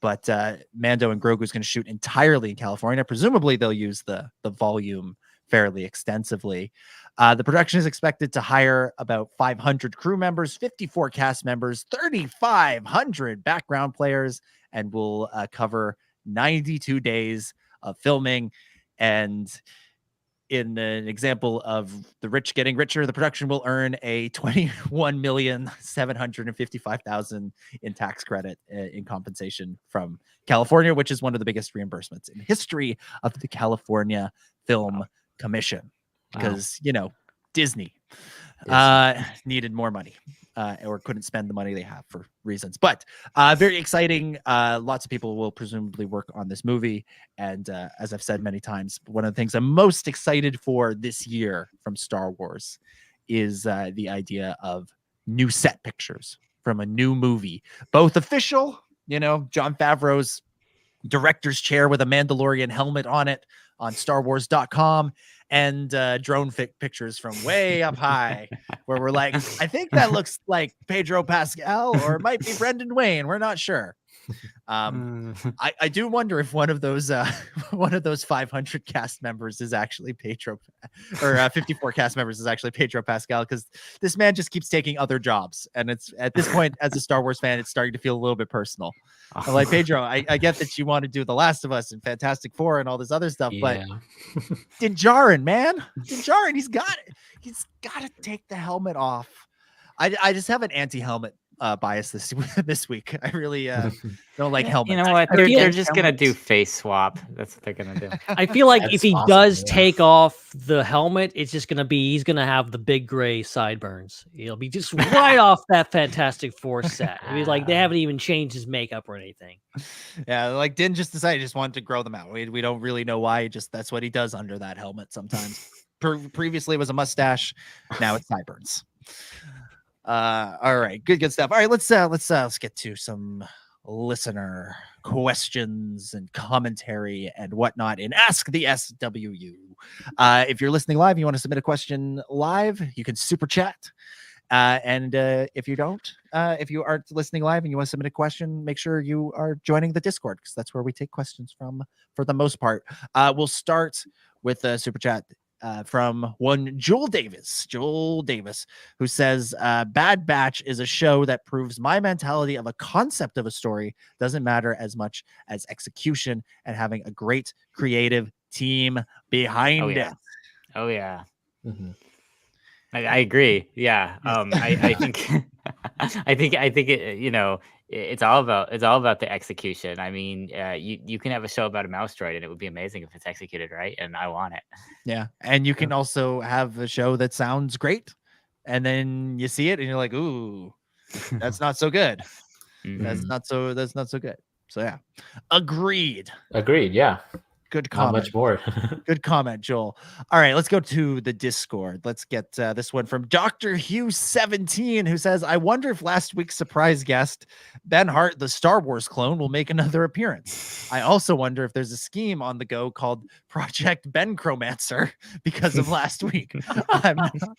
but Mando and Grogu is going to shoot entirely in California. Presumably, they'll use the volume fairly extensively. The production is expected to hire about 500 crew members, 54 cast members, 3,500 background players, and will cover 92 days of filming. And in an example of the rich getting richer, the production will earn a $21,755,000 in tax credit in compensation from California, which is one of the biggest reimbursements in history of the California Film Commission, because Disney needed more money or couldn't spend the money they have for reasons. But very exciting. Lots of people will presumably work on this movie. And as I've said many times, one of the things I'm most excited for this year from Star Wars is the idea of new set pictures from a new movie, both official, Jon Favreau's director's chair with a Mandalorian helmet on it on StarWars.com, and drone pictures from way up high where we're like, I think that looks like Pedro Pascal, or it might be Brendan Wayne. We're not sure. I do wonder if one of those 500 cast members is actually Pedro, or 54 cast members is actually Pedro Pascal, because this man just keeps taking other jobs, and it's at this point, as a Star Wars fan, it's starting to feel a little bit personal. I'm like, Pedro, I get that you want to do The Last of Us and Fantastic Four and all this other stuff, but Din Djarin, man, he's got to take the helmet off. I just have an anti-helmet bias this week. I really don't like helmets. You know what? They're just gonna do face swap. That's what they're gonna do. I feel like if he does take off the helmet, it's just gonna be, he's gonna have the big gray sideburns. He'll be just right off that Fantastic Four set. I mean, like, they haven't even changed his makeup or anything. Yeah, like Din just decided he just wanted to grow them out. We don't really know why. Just that's what he does under that helmet sometimes. Previously it was a mustache. Now it's sideburns. All right, good stuff. All right, let's get to some listener questions and commentary and whatnot in Ask the SWU. If you're listening live, you want to submit a question live, you can super chat And if you aren't listening live and you want to submit a question, make sure you are joining the Discord, because that's where we take questions from for the most part. We'll start with a super chat from one Joel Davis, who says, Bad Batch is a show that proves my mentality of a concept of a story doesn't matter as much as execution and having a great creative team behind it. Oh yeah. Mm-hmm. I agree. Yeah. I think I think it, it's all about the execution. I mean, you can have a show about a mouse droid and it would be amazing if it's executed right, and I want it. Yeah. And you can also have a show that sounds great, and then you see it and you're like, ooh, that's not so good. Mm-hmm. That's not so good. So yeah. Agreed. Yeah. Good comment. Not much more. Good comment, Joel. All right, let's go to the Discord. Let's get this one from Dr. Hugh 17, who says, I wonder if last week's surprise guest, Ben Hart, the Star Wars clone, will make another appearance. I also wonder if there's a scheme on the go called Project Ben Chromancer because of last week.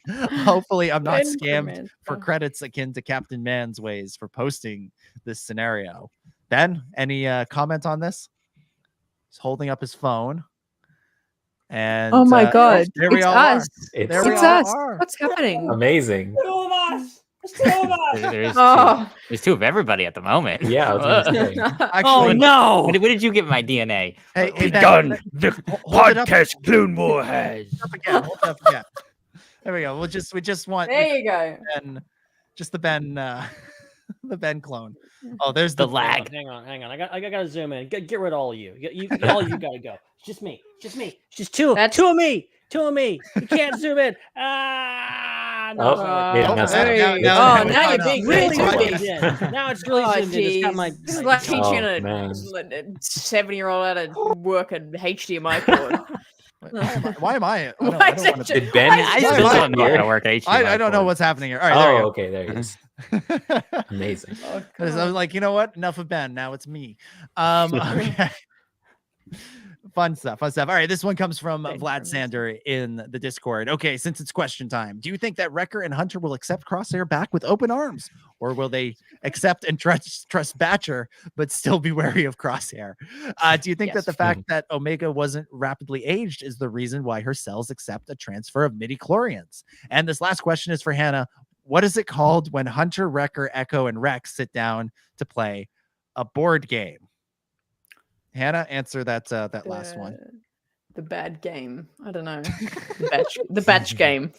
Hopefully I'm not scammed for credits akin to Captain Man's ways for posting this scenario. Ben, any comment on this? He's holding up his phone. And oh my god, there we it's all us. Are. It's us. What's happening? Amazing. There's two of everybody at the moment. Yeah. Actually, no. What did you get my DNA? Hey, the podcast Clone War has. Hold up again. There we go. We just want. There you go. Just the Ben. The Ben clone. Oh, there's the lag. Hang on. I gotta zoom in. Get rid of all of you. All you gotta go. It's just me. It's just two of me. You can't zoom in. No. Now you're being really zoomed in. Now it's really zoomed in. It's got my. This is like teaching a 7-year-old how to work an HDMI cord. Why am I? Did Ben? I still don't know how to work HDMI. I don't know what's happening here. All right. There we go. Okay. There he is. Amazing. I was like, you know what? Enough of Ben. Now it's me. Okay. Fun stuff. All right, this one comes from Vlad Sander in the Discord. Okay, since it's question time, do you think that Wrecker and Hunter will accept Crosshair back with open arms, or will they accept and trust Batcher but still be wary of Crosshair? Do you think that the fact that Omega wasn't rapidly aged is the reason why her cells accept a transfer of midi-chlorians? And this last question is for Hannah. What is it called when Hunter, Wrecker, Echo, and Rex sit down to play a board game? Hannah, answer that last one. The bad game. I don't know. The batch game.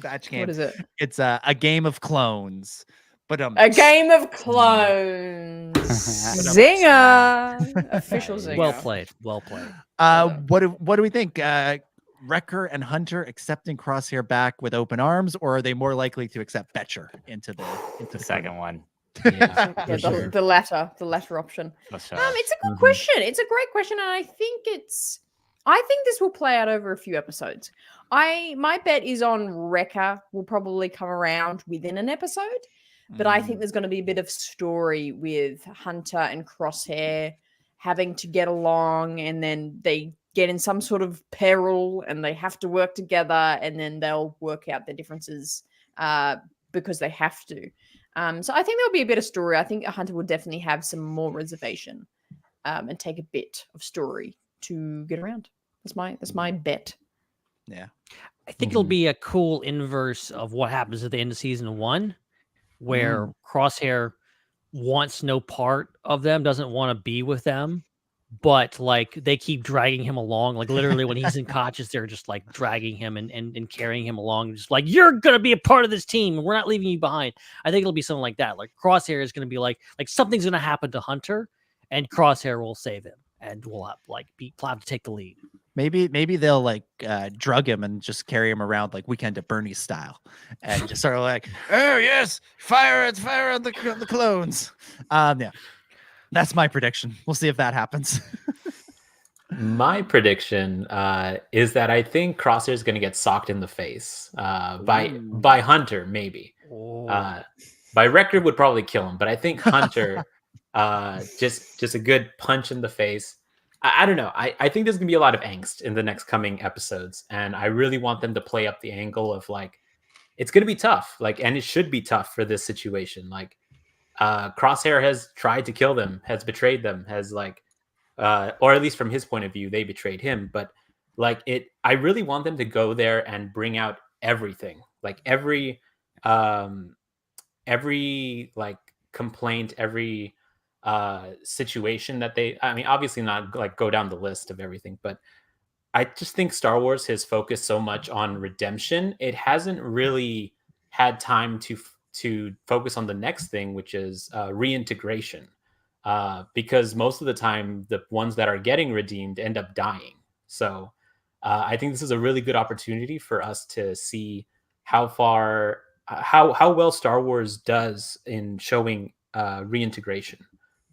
Batch game. What is it? It's a game of clones. But a game of clones. Zinger. Official zinger. Well played. What do we think? Wrecker and Hunter accepting Crosshair back with open arms, or are they more likely to accept Betcher into the second one? The latter option. It's a good question. It's a great question, and I think this will play out over a few episodes. My bet is on Wrecker will probably come around within an episode, but I think there's going to be a bit of story with Hunter and Crosshair having to get along, and then they get in some sort of peril and they have to work together, and then they'll work out their differences because they have to. So I think there'll be a bit of story. I think Hunter will definitely have some more reservation and take a bit of story to get around. That's my bet. Yeah. I think it'll be a cool inverse of what happens at the end of season 1, where Crosshair wants no part of them, doesn't want to be with them, but like they keep dragging him along. Like literally when he's unconscious, they're just like dragging him and carrying him along. Just like, you're going to be a part of this team. We're not leaving you behind. I think it'll be something like that. Like Crosshair is going to be like something's going to happen to Hunter and Crosshair will save him and we'll have to take the lead. Maybe they'll like drug him and just carry him around like Weekend at Bernie's style, and just sort of like, oh yes, fire on the clones. Yeah, that's my prediction. We'll see if that happens. My prediction is that I think Crosshair is going to get socked in the face by Hunter, maybe. By Wrecker would probably kill him, but I think Hunter, just a good punch in the face. I don't know. I think there's going to be a lot of angst in the next coming episodes, and I really want them to play up the angle of like it's going to be tough. Like, and it should be tough for this situation. Like, Crosshair has tried to kill them, has betrayed them, has like, or at least from his point of view, they betrayed him. But like I really want them to go there and bring out everything, like every like complaint, every situation that I mean, obviously not like go down the list of everything, but I just think Star Wars has focused so much on redemption. It hasn't really had time to focus on the next thing, which is reintegration. Because most of the time, the ones that are getting redeemed end up dying. So I think this is a really good opportunity for us to see how far, how well Star Wars does in showing reintegration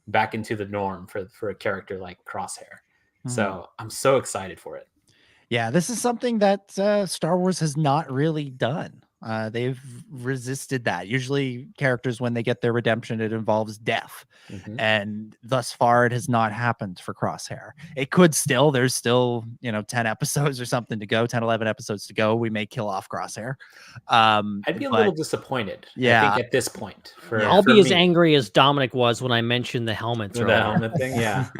back into the norm for a character like Crosshair. So I'm so excited for it. Yeah, this is something that Star Wars has not really done. They've resisted that. Usually characters, when they get their redemption, it involves death. And thus far, it has not happened for Crosshair. It could still. There's still, 10 episodes or something to go, 10, 11 episodes to go. We may kill off Crosshair. I'd be a little disappointed, yeah, I think, at this point. I'll be as angry as Dominic was when I mentioned the helmets. The helmet thing, yeah.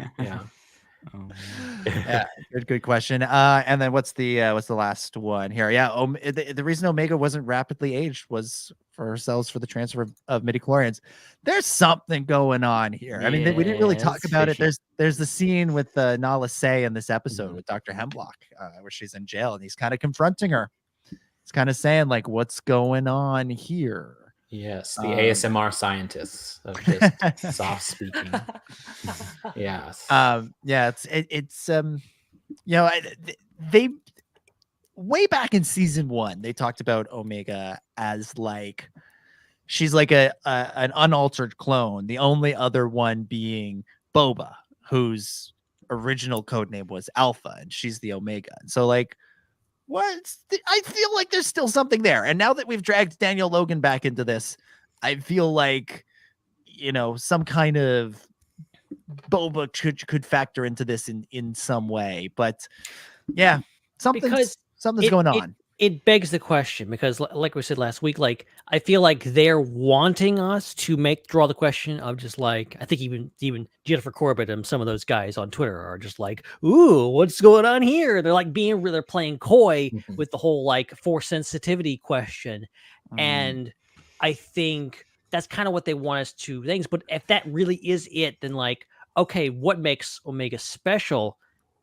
Yeah, good question. And then what's the last one here? Yeah, the reason Omega wasn't rapidly aged was for ourselves for the transfer of midichlorians. There's something going on here. I mean, we didn't really talk about it. There's the scene with Nala Se in this episode with Dr. Hemlock, where she's in jail and he's kind of confronting her. He's kind of saying like, "What's going on here?" Yes, the ASMR scientists of just soft speaking. Yes. It's they way back in season 1, they talked about Omega as like she's like an unaltered clone. The only other one being Boba, whose original code name was Alpha, and she's the Omega. And so like, I feel like there's still something there. And now that we've dragged Daniel Logan back into this, I feel like, some kind of Boba could factor into this in some way. But yeah, something's going on. It begs the question because, like we said last week, like I feel like they're wanting us to draw the question of just like, I think even Jennifer Corbett and some of those guys on Twitter are just like, "Ooh, what's going on here?" They're like they're playing coy with the whole like force sensitivity question, and I think that's kind of what they want us to think. But if that really is it, then like, okay, what makes Omega special,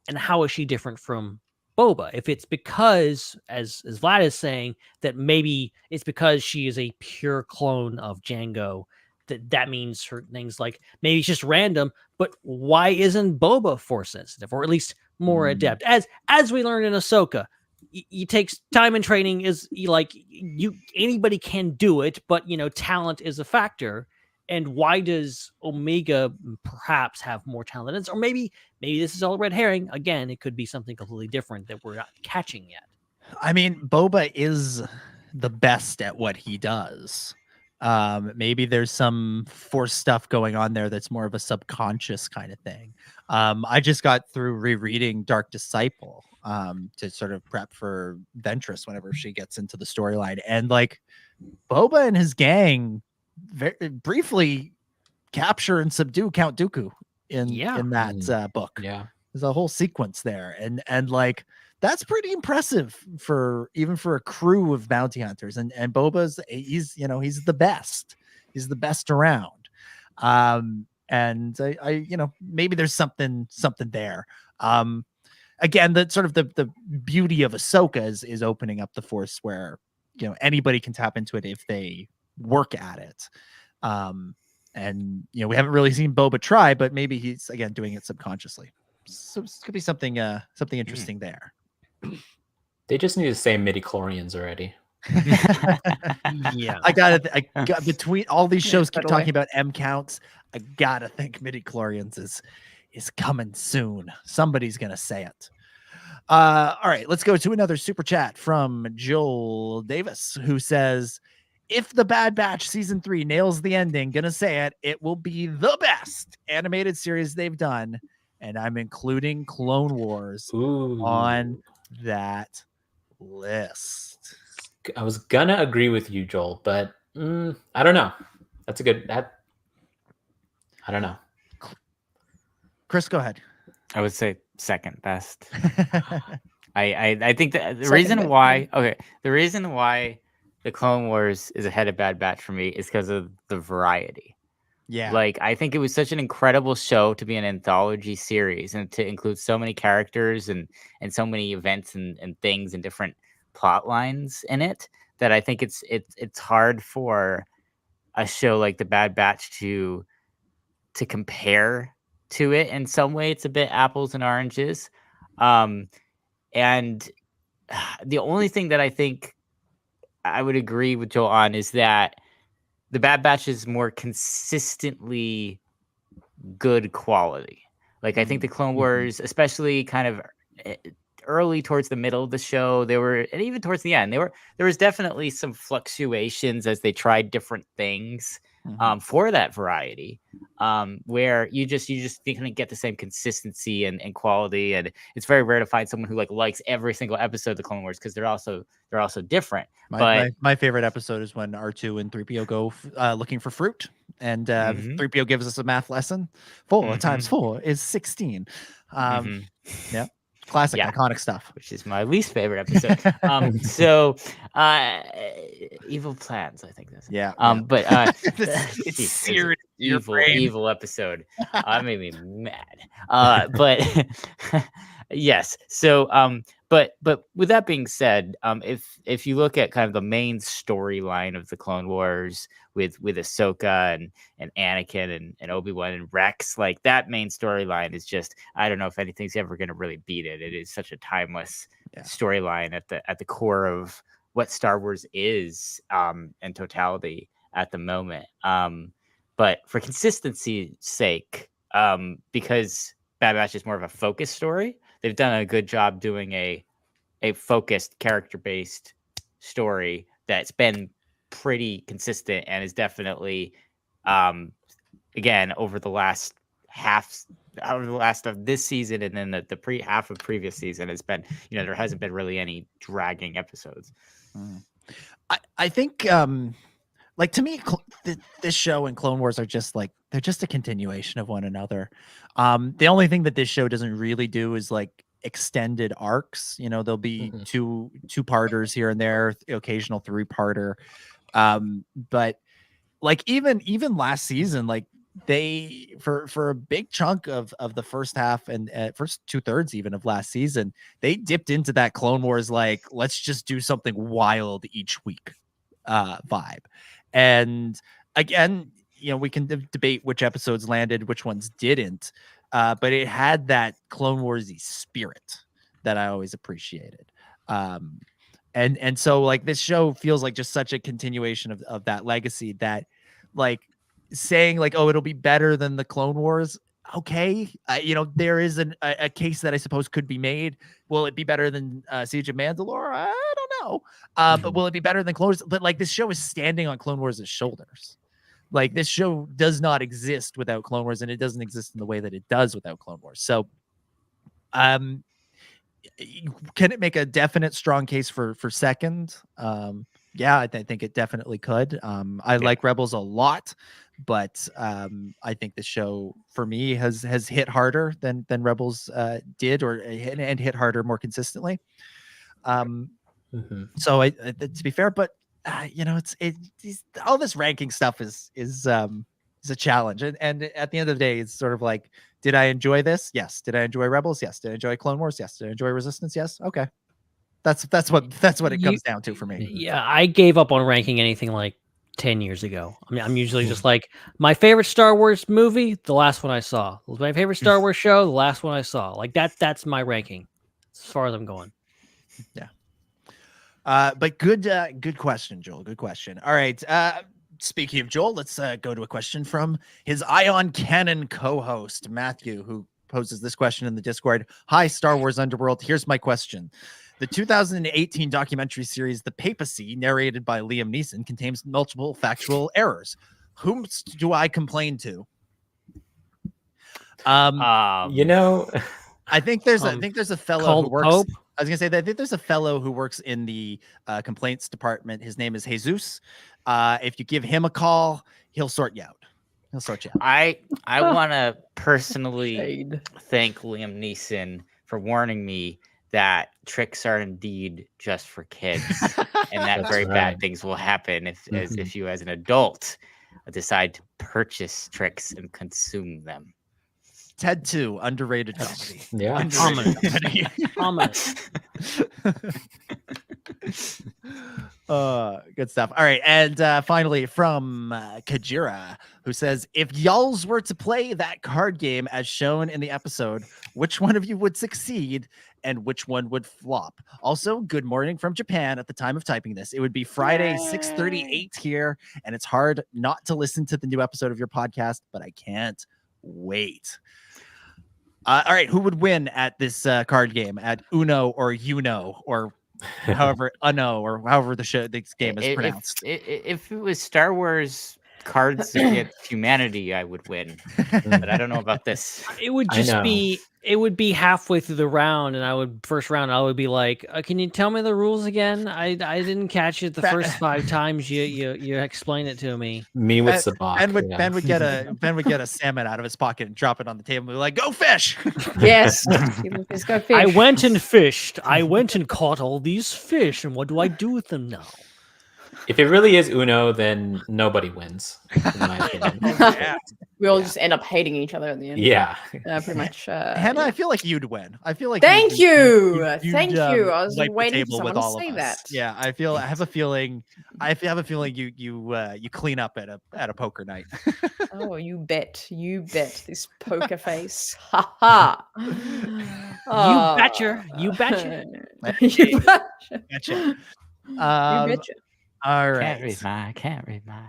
and how is she different from Boba? If it's because, as Vlad is saying, that maybe it's because she is a pure clone of Jango, that means certain things like maybe it's just random, but why isn't Boba force sensitive, or at least more adept? As we learned in Ahsoka, it takes time and training. Anybody can do it, but talent is a factor. And why does Omega perhaps have more talent? Or maybe this is all red herring. Again, it could be something completely different that we're not catching yet. I mean, Boba is the best at what he does. Maybe there's some force stuff going on there that's more of a subconscious kind of thing. I just got through rereading Dark Disciple to sort of prep for Ventress whenever she gets into the storyline. And like Boba and his gang very briefly capture and subdue Count Dooku in that book. Yeah, there's a whole sequence there, and like that's pretty impressive for a crew of bounty hunters. And Boba's he's the best. He's the best around. And I maybe there's something there. Again, the sort of the beauty of Ahsoka is opening up the Force where anybody can tap into it if they work at it. And we haven't really seen Boba try, but maybe he's again doing it subconsciously. So it could be something interesting there. They just need to say midichlorians already. Yeah, I got between all these shows keep talking about M counts. I gotta think midichlorians is coming soon. Somebody's gonna say it. All right, let's go to another super chat from Joel Davis, who says, "If The Bad Batch season 3 nails the ending, gonna say it will be the best animated series they've done, and I'm including Clone Wars on that list." was gonna agree with you, Joel, but I don't know. That's a good. I don't know. Chris, go ahead. I would say second best. I think that the Second reason best. why the reason why the Clone Wars is ahead of Bad Batch for me is because of the variety. Yeah. Like, I think it was such an incredible show to be an anthology series and to include so many characters and so many events and things and different plot lines in it, that I think it's hard for a show like the Bad Batch to compare to it. In some way, it's a bit apples and oranges. And the only thing that I think I would agree with Joel on is that the Bad Batch is more consistently good quality. Like, I think the Clone Wars, especially kind of early towards the middle of the show, and even towards the end, there was definitely some fluctuations as they tried different things for that variety, where you just couldn't get the same consistency and quality. And it's very rare to find someone who likes every single episode of the Clone Wars, because they're also different. My favorite episode is when R2 and 3PO go looking for fruit, and 3PO gives us a math lesson. 4 times 4 is 16. Yeah. Classic, iconic stuff. Which is my least favorite episode. Evil Plans, I think that's it. Yeah. But it's serious. Evil episode. Made me mad. But yes. So but with that being said, if you look at kind of the main storyline of the Clone Wars with Ahsoka and Anakin and Obi-Wan and Rex, like, that main storyline is just, I don't know if anything's ever going to really beat it. It is such a timeless storyline at the core of what Star Wars is in totality at the moment. But for consistency's sake, because Bad Batch is more of a focused story, they've done a good job doing a focused, character-based story that's been pretty consistent and is definitely, again, over the last of this season and then the half of previous season has been, there hasn't been really any dragging episodes. I think, to me, this show and Clone Wars are just they're just a continuation of one another. The only thing that this show doesn't really do is extended arcs. There'll be two-parters here and there, occasional 3-parter. But even last season, they for a big chunk of the first half and first 2/3 even of last season, they dipped into that Clone Wars let's just do something wild each week vibe. And again, we can debate which episodes landed, which ones didn't, but it had that Clone Wars-y spirit that I always appreciated. And so this show feels like just such a continuation of that legacy, that saying oh, it'll be better than the Clone Wars. Okay. There is a case that I suppose could be made. Will it be better than Siege of Mandalore? I don't know. But will it be better than Clone Wars? But this show is standing on Clone Wars' shoulders. This show does not exist without Clone Wars, and it doesn't exist in the way that it does without Clone Wars. So, can it make a definite strong case for second? Yeah, I think it definitely could. I like Rebels a lot, but I think the show for me has hit harder than Rebels did, and hit harder more consistently. So to be fair, but it's all this ranking stuff is a challenge, and at the end of the day, it's sort of did I enjoy this? Yes. Did I enjoy Rebels? Yes. Did I enjoy Clone Wars? Yes. Did I enjoy Resistance? Yes. Okay. That's what it comes down to for me. Yeah, I gave up on ranking anything 10 years ago. I mean, I'm usually just my favorite Star Wars movie, the last one I saw. My favorite Star Wars show, the last one I saw. That's my ranking as far as I'm going. Yeah. But good question, Joel. Good question. All right. Speaking of Joel, let's go to a question from his Ion Cannon co-host, Matthew, who poses this question in the Discord. Hi, Star Wars Underworld. Here's my question. The 2018 documentary series, The Papacy, narrated by Liam Neeson, contains multiple factual errors. Whom do I complain to? I think there's a fellow who works. I was gonna say that I think there's a fellow who works in the complaints department. His name is Jesus. If you give him a call, he'll sort you out. I want to personally thank Liam Neeson for warning me that tricks are indeed just for kids, and that very bad things will happen if you, as an adult, decide to purchase tricks and consume them. Ted 2, underrated comedy. Yeah. Ominous. Good stuff. All right. And finally from Kajira, who says, if y'alls were to play that card game as shown in the episode, which one of you would succeed and which one would flop? Also, good morning from Japan at the time of typing this. It would be Friday, 6:38 here, and it's hard not to listen to the new episode of your podcast, but I can't wait. All right, who would win at this card game, at Uno or Uno or however Uno or however this game is pronounced? If it was Star Wars Cards Against Humanity, I would win, but I don't know about this. It would just be. It would be halfway through the round, and I would be like, "Can you tell me the rules again? I didn't catch it the first 5 times you explained it to me." Me with Sabak. Ben would get a salmon out of his pocket and drop it on the table and be like, "Go fish!" Yes, let's go fish. I went and fished. I went and caught all these fish, and what do I do with them now? If it really is Uno, then nobody wins, in my opinion. We all just end up hating each other at the end. Yeah. Pretty much. Hannah, I feel like you'd win. I feel like Thank you. you'd, I was wipe the waiting for table someone with to all say of us. that. Yeah, I have a feeling you clean up at a poker night. Oh, you bet. This poker face. Ha ha. You betcha. You betcha. You betcha. Gotcha. You betcha. All right. Can't read my.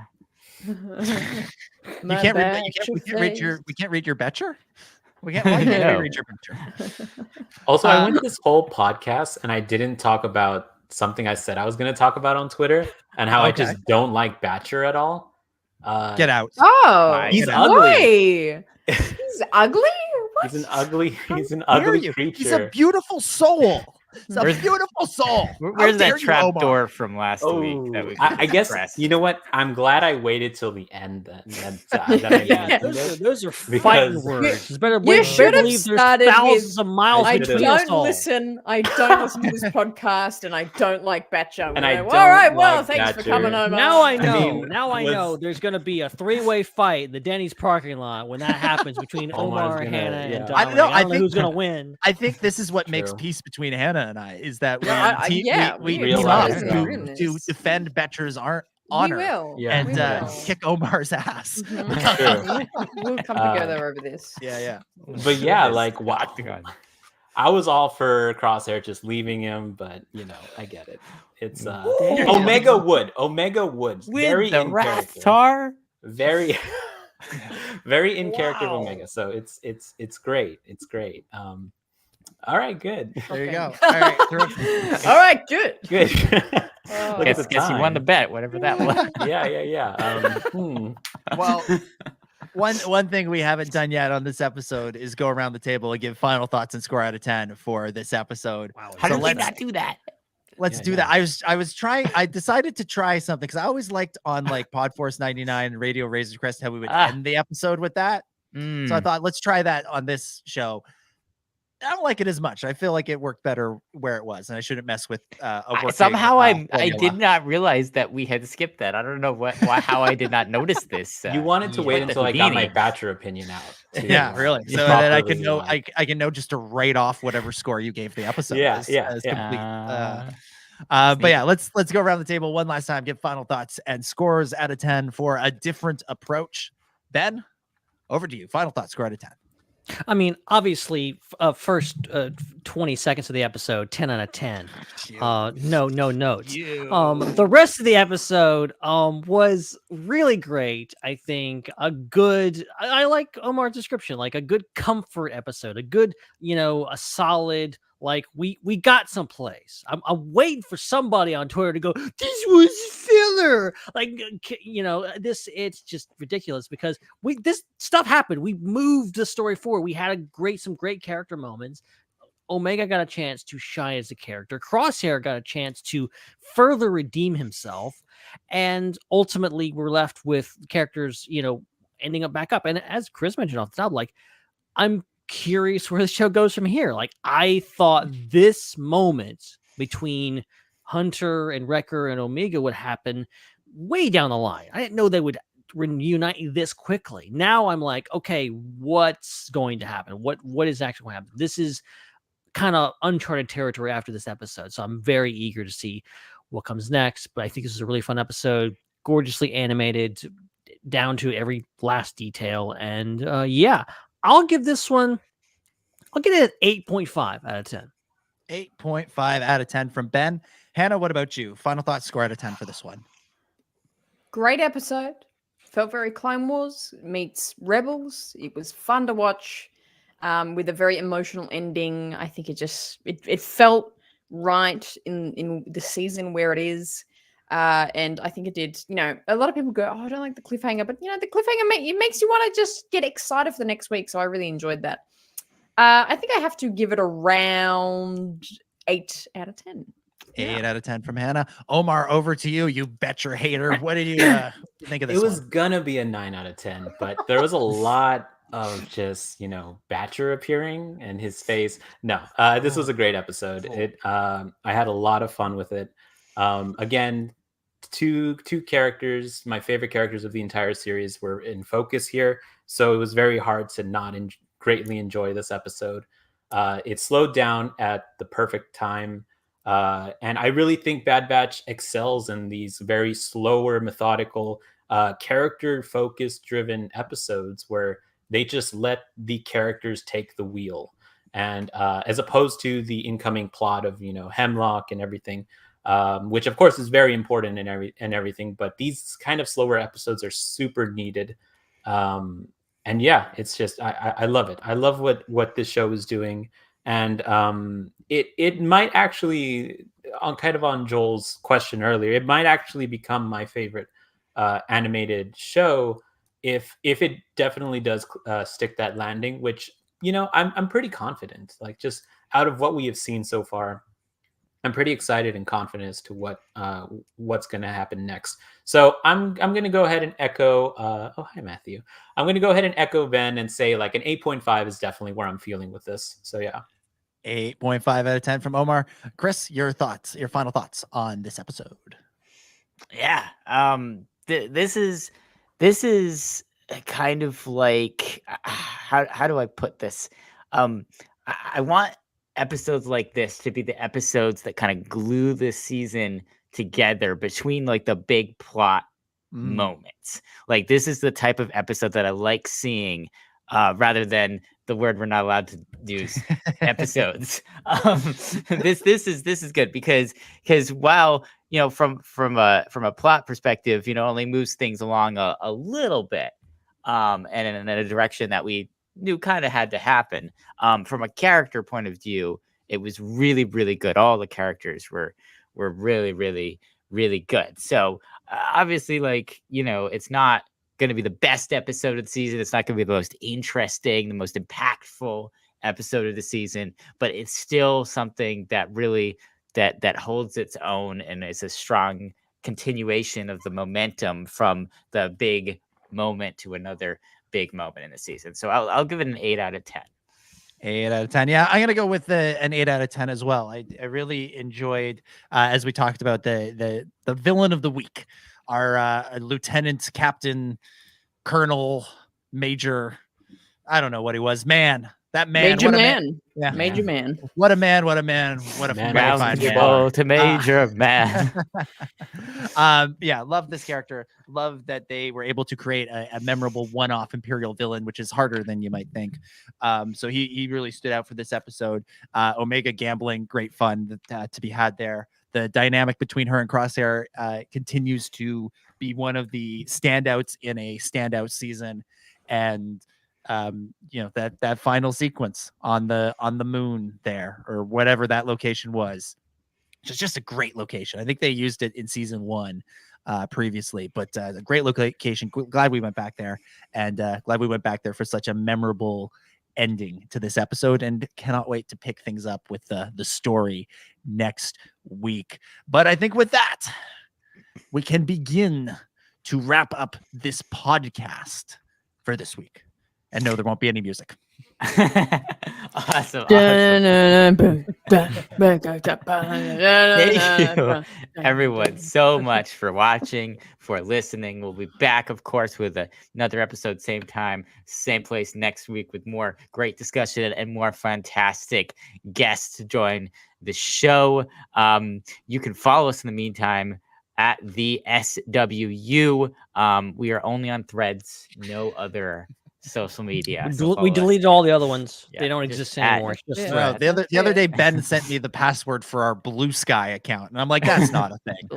We can't read your betcher. Why can't we read your betcher? Also, I went this whole podcast and I didn't talk about something I said I was going to talk about on Twitter and how I just don't like Batcher at all. Get out. Oh, he's ugly. He's ugly? What? He's an ugly creature. He's a beautiful soul. It's a beautiful soul. Where's that trap door from last week? That we I guess you know what? I'm glad I waited till the end. Those are fighting words. It's better. You should have there's started thousands of miles I between us don't all. listen. I don't listen to this podcast, and I don't like Batcher. And I all don't right. Well, like thanks for Batcher. coming over. Now I know. I know. There's going to be a 3-way fight in the Denny's parking lot when that happens between Omar, Hannah, and Dominic. I don't know. I don't know who's going to win. I think this is what makes peace between Hannah and I is that we we team up realize to defend Betcher's honor and kick Omar's ass. We'll come together over this. Yeah. But yeah, like wow. I was all for Crosshair just leaving him, but I get it. It's Omega Wood. Very in character. Very very in character of Omega. So it's great. It's great. All right, good. There you go. All right, all right, good. Guess you won the bet, whatever that was. Yeah. Well, one thing we haven't done yet on this episode is go around the table and give final thoughts and score out of 10 for this episode. Wow, how did we not do that? Let's do that. I was trying. I decided to try something because I always liked on like Podforce 99 and Radio Razor Crest how we would end the episode with that. So I thought let's try that on this show. I don't like it as much. I feel like it worked better where it was, and I shouldn't mess with somehow I did not realize that we had skipped that. I don't know how I did not notice this. You wanted to wait until I got my Batcher opinion out. Yeah, really. So that I can know I can know just to write off whatever score you gave the episode. As complete. But yeah, let's go around the table one last time, give final thoughts and scores out of 10 for a different approach. Ben, over to you. Final thoughts, score out of 10. I mean, obviously, first 20 seconds of the episode, 10 out of 10. No notes. The rest of the episode was really great. I think I like Omar's description, like a good comfort episode, a good, a solid, like we got someplace. I'm waiting for somebody on Twitter to go, this was filler. Like, it's just ridiculous because this stuff happened. We moved the story forward. We had some great character moments. Omega got a chance to shine as a character. Crosshair got a chance to further redeem himself. And ultimately, we're left with characters, ending up back up. And as Chris mentioned off the top, like, I'm curious where the show goes from here. Like, I thought this moment between Hunter and Wrecker and Omega would happen way down the line. I didn't know they would reunite this quickly. Now I'm like, okay, what's going to happen? What is actually going to happen? This is kind of uncharted territory after this episode. So I'm very eager to see what comes next. But I think this is a really fun episode, gorgeously animated down to every last detail. And yeah, I'll give this one, I'll get it an 8.5 out of 10. 8.5 out of 10 from Ben. Hannah, what about you? Final thoughts, score out of 10 for this one. Great episode. Felt very Clone Wars meets Rebels. It was fun to watch, with a very emotional ending. I think it felt right in the season where it is. And I think it did, a lot of people go, oh, I don't like the cliffhanger, but the cliffhanger it makes you want to just get excited for the next week. So I really enjoyed that. I think I have to give it around 8 out of 10. 8 out of 10 from Hannah. Omar, over to you. You betcher hater. What did you think of this? It was gonna be a 9 out of 10, but there was a lot of just Batcher appearing and his face. No, this was a great episode. I had a lot of fun with it. Again, two characters, my favorite characters of the entire series, were in focus here, so it was very hard to not greatly enjoy this episode. It slowed down at the perfect time. And I really think Bad Batch excels in these very slower, methodical, character-focused driven episodes where they just let the characters take the wheel. And as opposed to the incoming plot of, Hemlock and everything, which of course is very important and everything, but these kind of slower episodes are super needed. And yeah, it's just, I love it. I love what this show is doing. And it might actually, on Joel's question earlier, it might actually become my favorite animated show if it definitely does stick that landing, which I'm pretty confident. Like, just out of what we have seen so far, I'm pretty excited and confident as to what's going to happen next. So I'm going to go ahead and echo. Oh, hi Matthew. I'm going to go ahead and echo Ben and say like an 8.5 is definitely where I'm feeling with this. So yeah, 8.5 out of 10 from Omar. Chris, your final thoughts on this episode? Yeah, this is kind of like, how do I put this? I want episodes like this to be the episodes that kind of glue this season together between like the big plot moments. Like, this is the type of episode that I like seeing, rather than the word we're not allowed to use, episodes. This is good because while from a plot perspective, only moves things along a little bit, and in a direction that we knew kind of had to happen. From a character point of view, it was really, really good. All the characters were really, really, really good. So obviously, it's not going to be the best episode of the season. It's not going to be the most interesting, the most impactful episode of the season, but it's still something that really that holds its own and is a strong continuation of the momentum from the big moment to another big moment in the season. So I'll give it an 8 out of 10. 8 out of 10. Yeah, I'm gonna go with an 8 out of 10 as well. I really enjoyed, as we talked about, the villain of the week, our lieutenant, captain, colonel, major. I don't know what he was. That man. Major man. Yeah. Major man. What a man. What a man. What a man. very fine man. To major man. Yeah, love this character. Love that they were able to create a memorable one-off Imperial villain, which is harder than you might think. So he really stood out for this episode. Omega gambling, great fun to be had there. The dynamic between her and Crosshair continues to be one of the standouts in a standout season. And that final sequence on the moon there, or whatever that location was, just a great location. I think they used it in season 1 previously, but a great location. Glad we went back there, and glad we went back there for such a memorable ending to this episode, and cannot wait to pick things up with the story next week. But I think with that, we can begin to wrap up this podcast for this week. And no, there won't be any music. Awesome. Thank you, everyone, so much for watching, for listening. We'll be back, of course, with another episode, same time, same place next week, with more great discussion and more fantastic guests to join the show. You can follow us in the meantime at the SWU. We are only on Threads, no other social media. We deleted all the other ones. They don't exist anymore. It's just the other day, Ben sent me the password for our Blue Sky account, and I'm like, that's not a thing.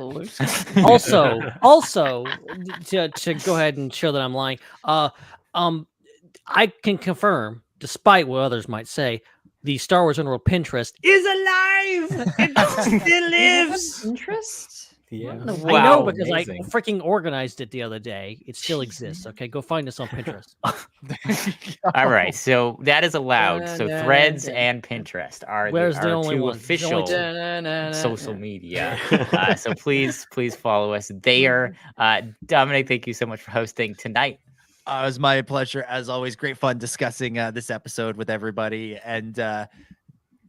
also, to go ahead and show that I'm lying, I can confirm, despite what others might say, the Star Wars Underworld Pinterest is alive. It still lives. Pinterest. Yeah. I know, because I freaking organized it the other day. It still exists. Okay, go find us on Pinterest. All right, so that is allowed. So Threads and Pinterest are the only two one? official social media. So please follow us there. Dominic, thank you so much for hosting tonight. It was my pleasure, as always. Great fun discussing this episode with everybody, and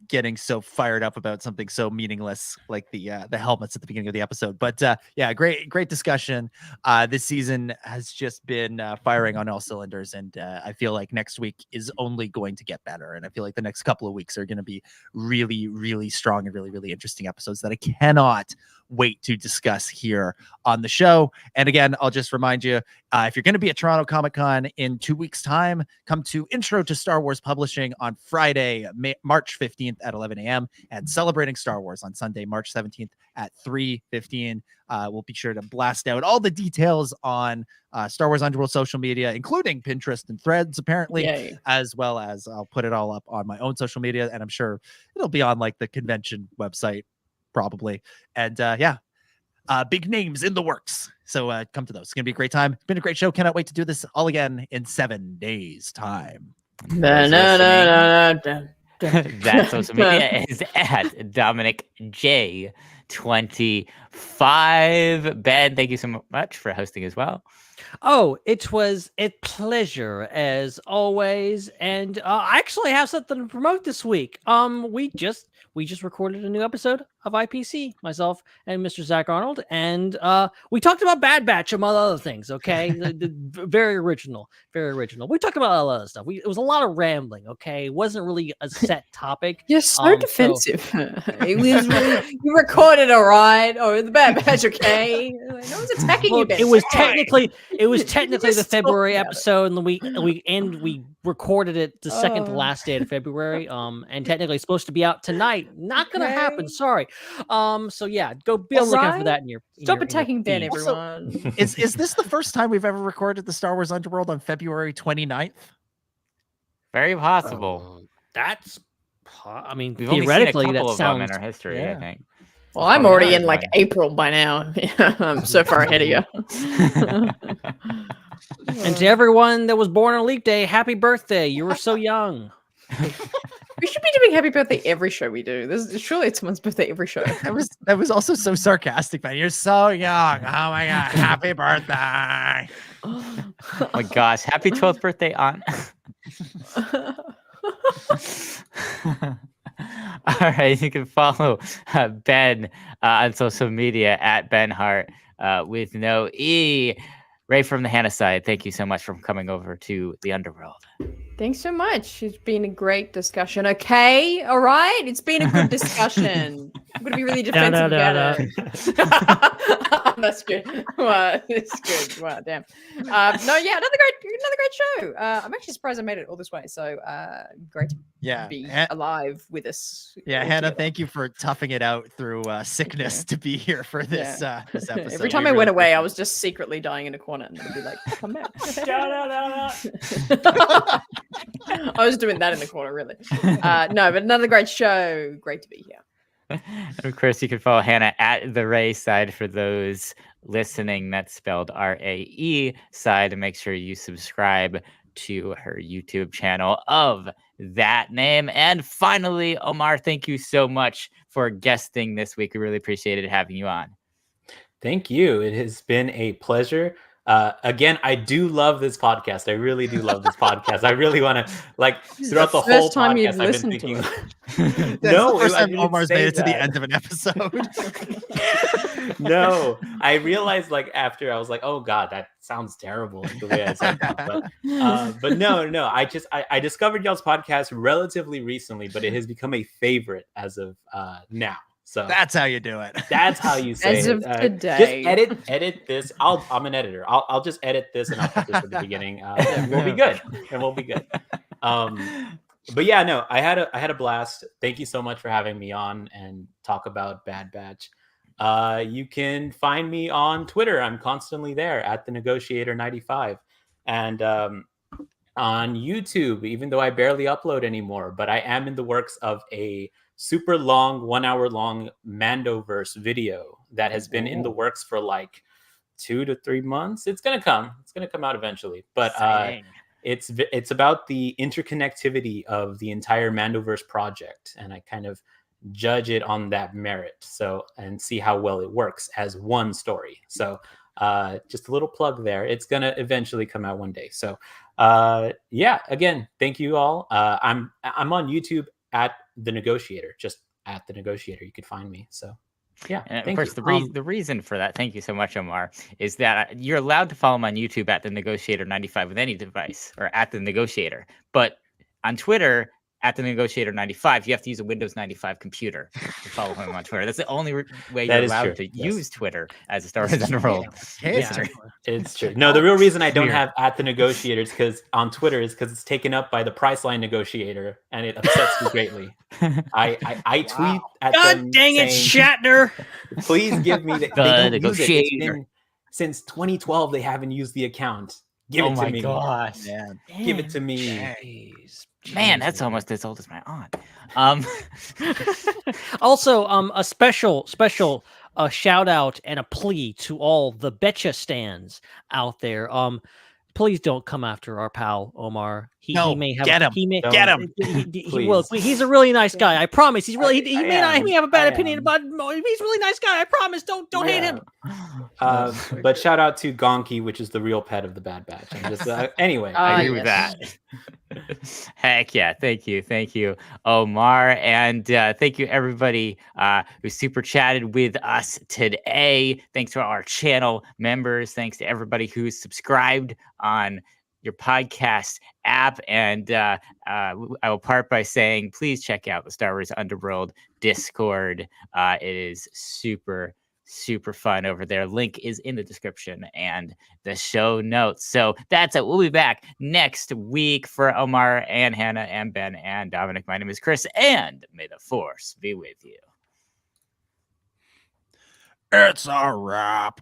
getting so fired up about something so meaningless like the helmets at the beginning of the episode. But yeah, great discussion. This season has just been firing on all cylinders, and I feel like next week is only going to get better. And I feel like the next couple of weeks are going to be really, really strong and really, really interesting episodes that I cannot wait to discuss here on the show. And again, I'll just remind you, if you're going to be at Toronto Comic-Con in 2 weeks' time, come to Intro to Star Wars Publishing on Friday, March 15th at 11 a.m. and Celebrating Star Wars on Sunday, March 17th at 3:15. We'll be sure to blast out all the details on Star Wars Underworld social media, including Pinterest and Threads, apparently, as well as I'll put it all up on my own social media, and I'm sure it'll be on like the convention website, probably. And big names in the works. So come to those. It's going to be a great time. It's been a great show. Cannot wait to do this all again in 7 days' time. That social media is at Dominic J25. Ben, thank you so much for hosting as well. Oh, it was a pleasure as always. And I actually have something to promote this week. We just recorded a new episode of IPC, myself and Mr. Zach Arnold, and we talked about Bad Batch among other things. Okay, very original. We talked about a lot of stuff. It was a lot of rambling. Okay, it wasn't really a set topic. You're so defensive. It was really, you recorded all right. Oh, the Bad Batch, okay? No one's attacking you. It was technically the February episode, and we recorded it the second to last day of February. And technically it's supposed to be out tonight. Not gonna happen. Sorry. So yeah, go be on the lookout for that in your. Stop attacking Ben, everyone. Is this the first time we've ever recorded the Star Wars Underworld on February 29th? Very possible. That's. I mean, we've theoretically, only seen a couple that of sounds. them in our history. I think. Well, I'm already in like April by now. I'm so far ahead of you. And to everyone that was born on Leap Day, happy birthday! You were so young. We should be doing happy birthday every show we do. Surely it's someone's birthday every show. That was also so sarcastic, man. You're so young. Oh my god, happy birthday. Oh my gosh, happy 12th birthday, Aunt. All right, you can follow Ben on social media at Ben Hart with no E. Ray from the Hannah side, thank you so much for coming over to the Underworld. Thanks so much. It's been a great discussion. Okay, all right. It's been a good discussion. I'm going to be really defensive about it. That's good. Wow, it's good. Wow, damn. Another great show. I'm actually surprised I made it all this way. So great to be alive with us. Yeah, Hannah, thank you for toughing it out through sickness to be here for this this episode. Every time I went away, I was just secretly dying in a corner, and they'd be like, "Come back." I was doing that in the corner, really. No, but another great show. Great to be here. And of course, you can follow Hannah at the Raeside for those listening. That's spelled RAE side. And make sure you subscribe to her YouTube channel of that name. And finally, Omar, thank you so much for guesting this week. We really appreciated having you on. Thank you. It has been a pleasure. Again, I do love this podcast. I really do love this podcast. I really want to, like, throughout the whole podcast, I've been thinking. No, the first time Omar's made it to the end of an episode. No, I realized, like, after I was like, oh God, that sounds terrible the way I said that. But no, I discovered y'all's podcast relatively recently, but it has become a favorite as of now. So that's how you do it. That's how you say as it. of today. Just edit this. I'm an editor. I'll just edit this and I'll put this at the beginning. And we'll be good. But yeah, no, I had a blast. Thank you so much for having me on and talk about Bad Batch. You can find me on Twitter. I'm constantly there at the Negotiator 95, and on YouTube, even though I barely upload anymore, but I am in the works of a super long 1 hour long Mandoverse video that has been in the works for like 2 to 3 months. It's gonna come out eventually, but it's about the interconnectivity of the entire Mandoverse project, and I kind of judge it on that merit, and see how well it works as one story. So just a little plug there. It's gonna eventually come out one day. So yeah, again, thank you all. I'm on YouTube at The Negotiator, just at The Negotiator. You could find me. So yeah, and of course, the reason for that, thank you so much, Omar, is that you're allowed to follow him on YouTube at The Negotiator 95 with any device, or at The Negotiator. But on Twitter, at The Negotiator 95, you have to use a Windows 95 computer to follow him on Twitter. That's the only way you're allowed to use Twitter as a Star Wars Underworld. History. It's true. No, the real reason I don't have at The Negotiator is because on Twitter is because it's taken up by the Priceline Negotiator, and it upsets me greatly. I tweet at them. God dang it, Shatner! Please give me the Negotiator. Since 2012, they haven't used the account. Give it to me. Oh my gosh. Give it to me. Jeez. Man, that's almost as old as my aunt. Also, a special shout out and a plea to all the Betcha stands out there. Please don't come after our pal Omar. He may have get him. Get him. He will. He's a really nice guy. I promise. He's really. He may have a bad opinion about. He's a really nice guy. I promise. Don't hate him. But shout out to Gonki, which is the real pet of the Bad Batch. I'm just anyway. I agree with that. Heck yeah! Thank you, Omar, and thank you everybody who super chatted with us today. Thanks to our channel members. Thanks to everybody who's subscribed on your podcast app, and I will part by saying, please check out the Star Wars Underworld Discord. It is super fun over there. Link is in the description and the show notes. So that's it. We'll be back next week for Omar and Hannah and Ben and Dominic. My name is Chris, and may the Force be with you. It's a wrap.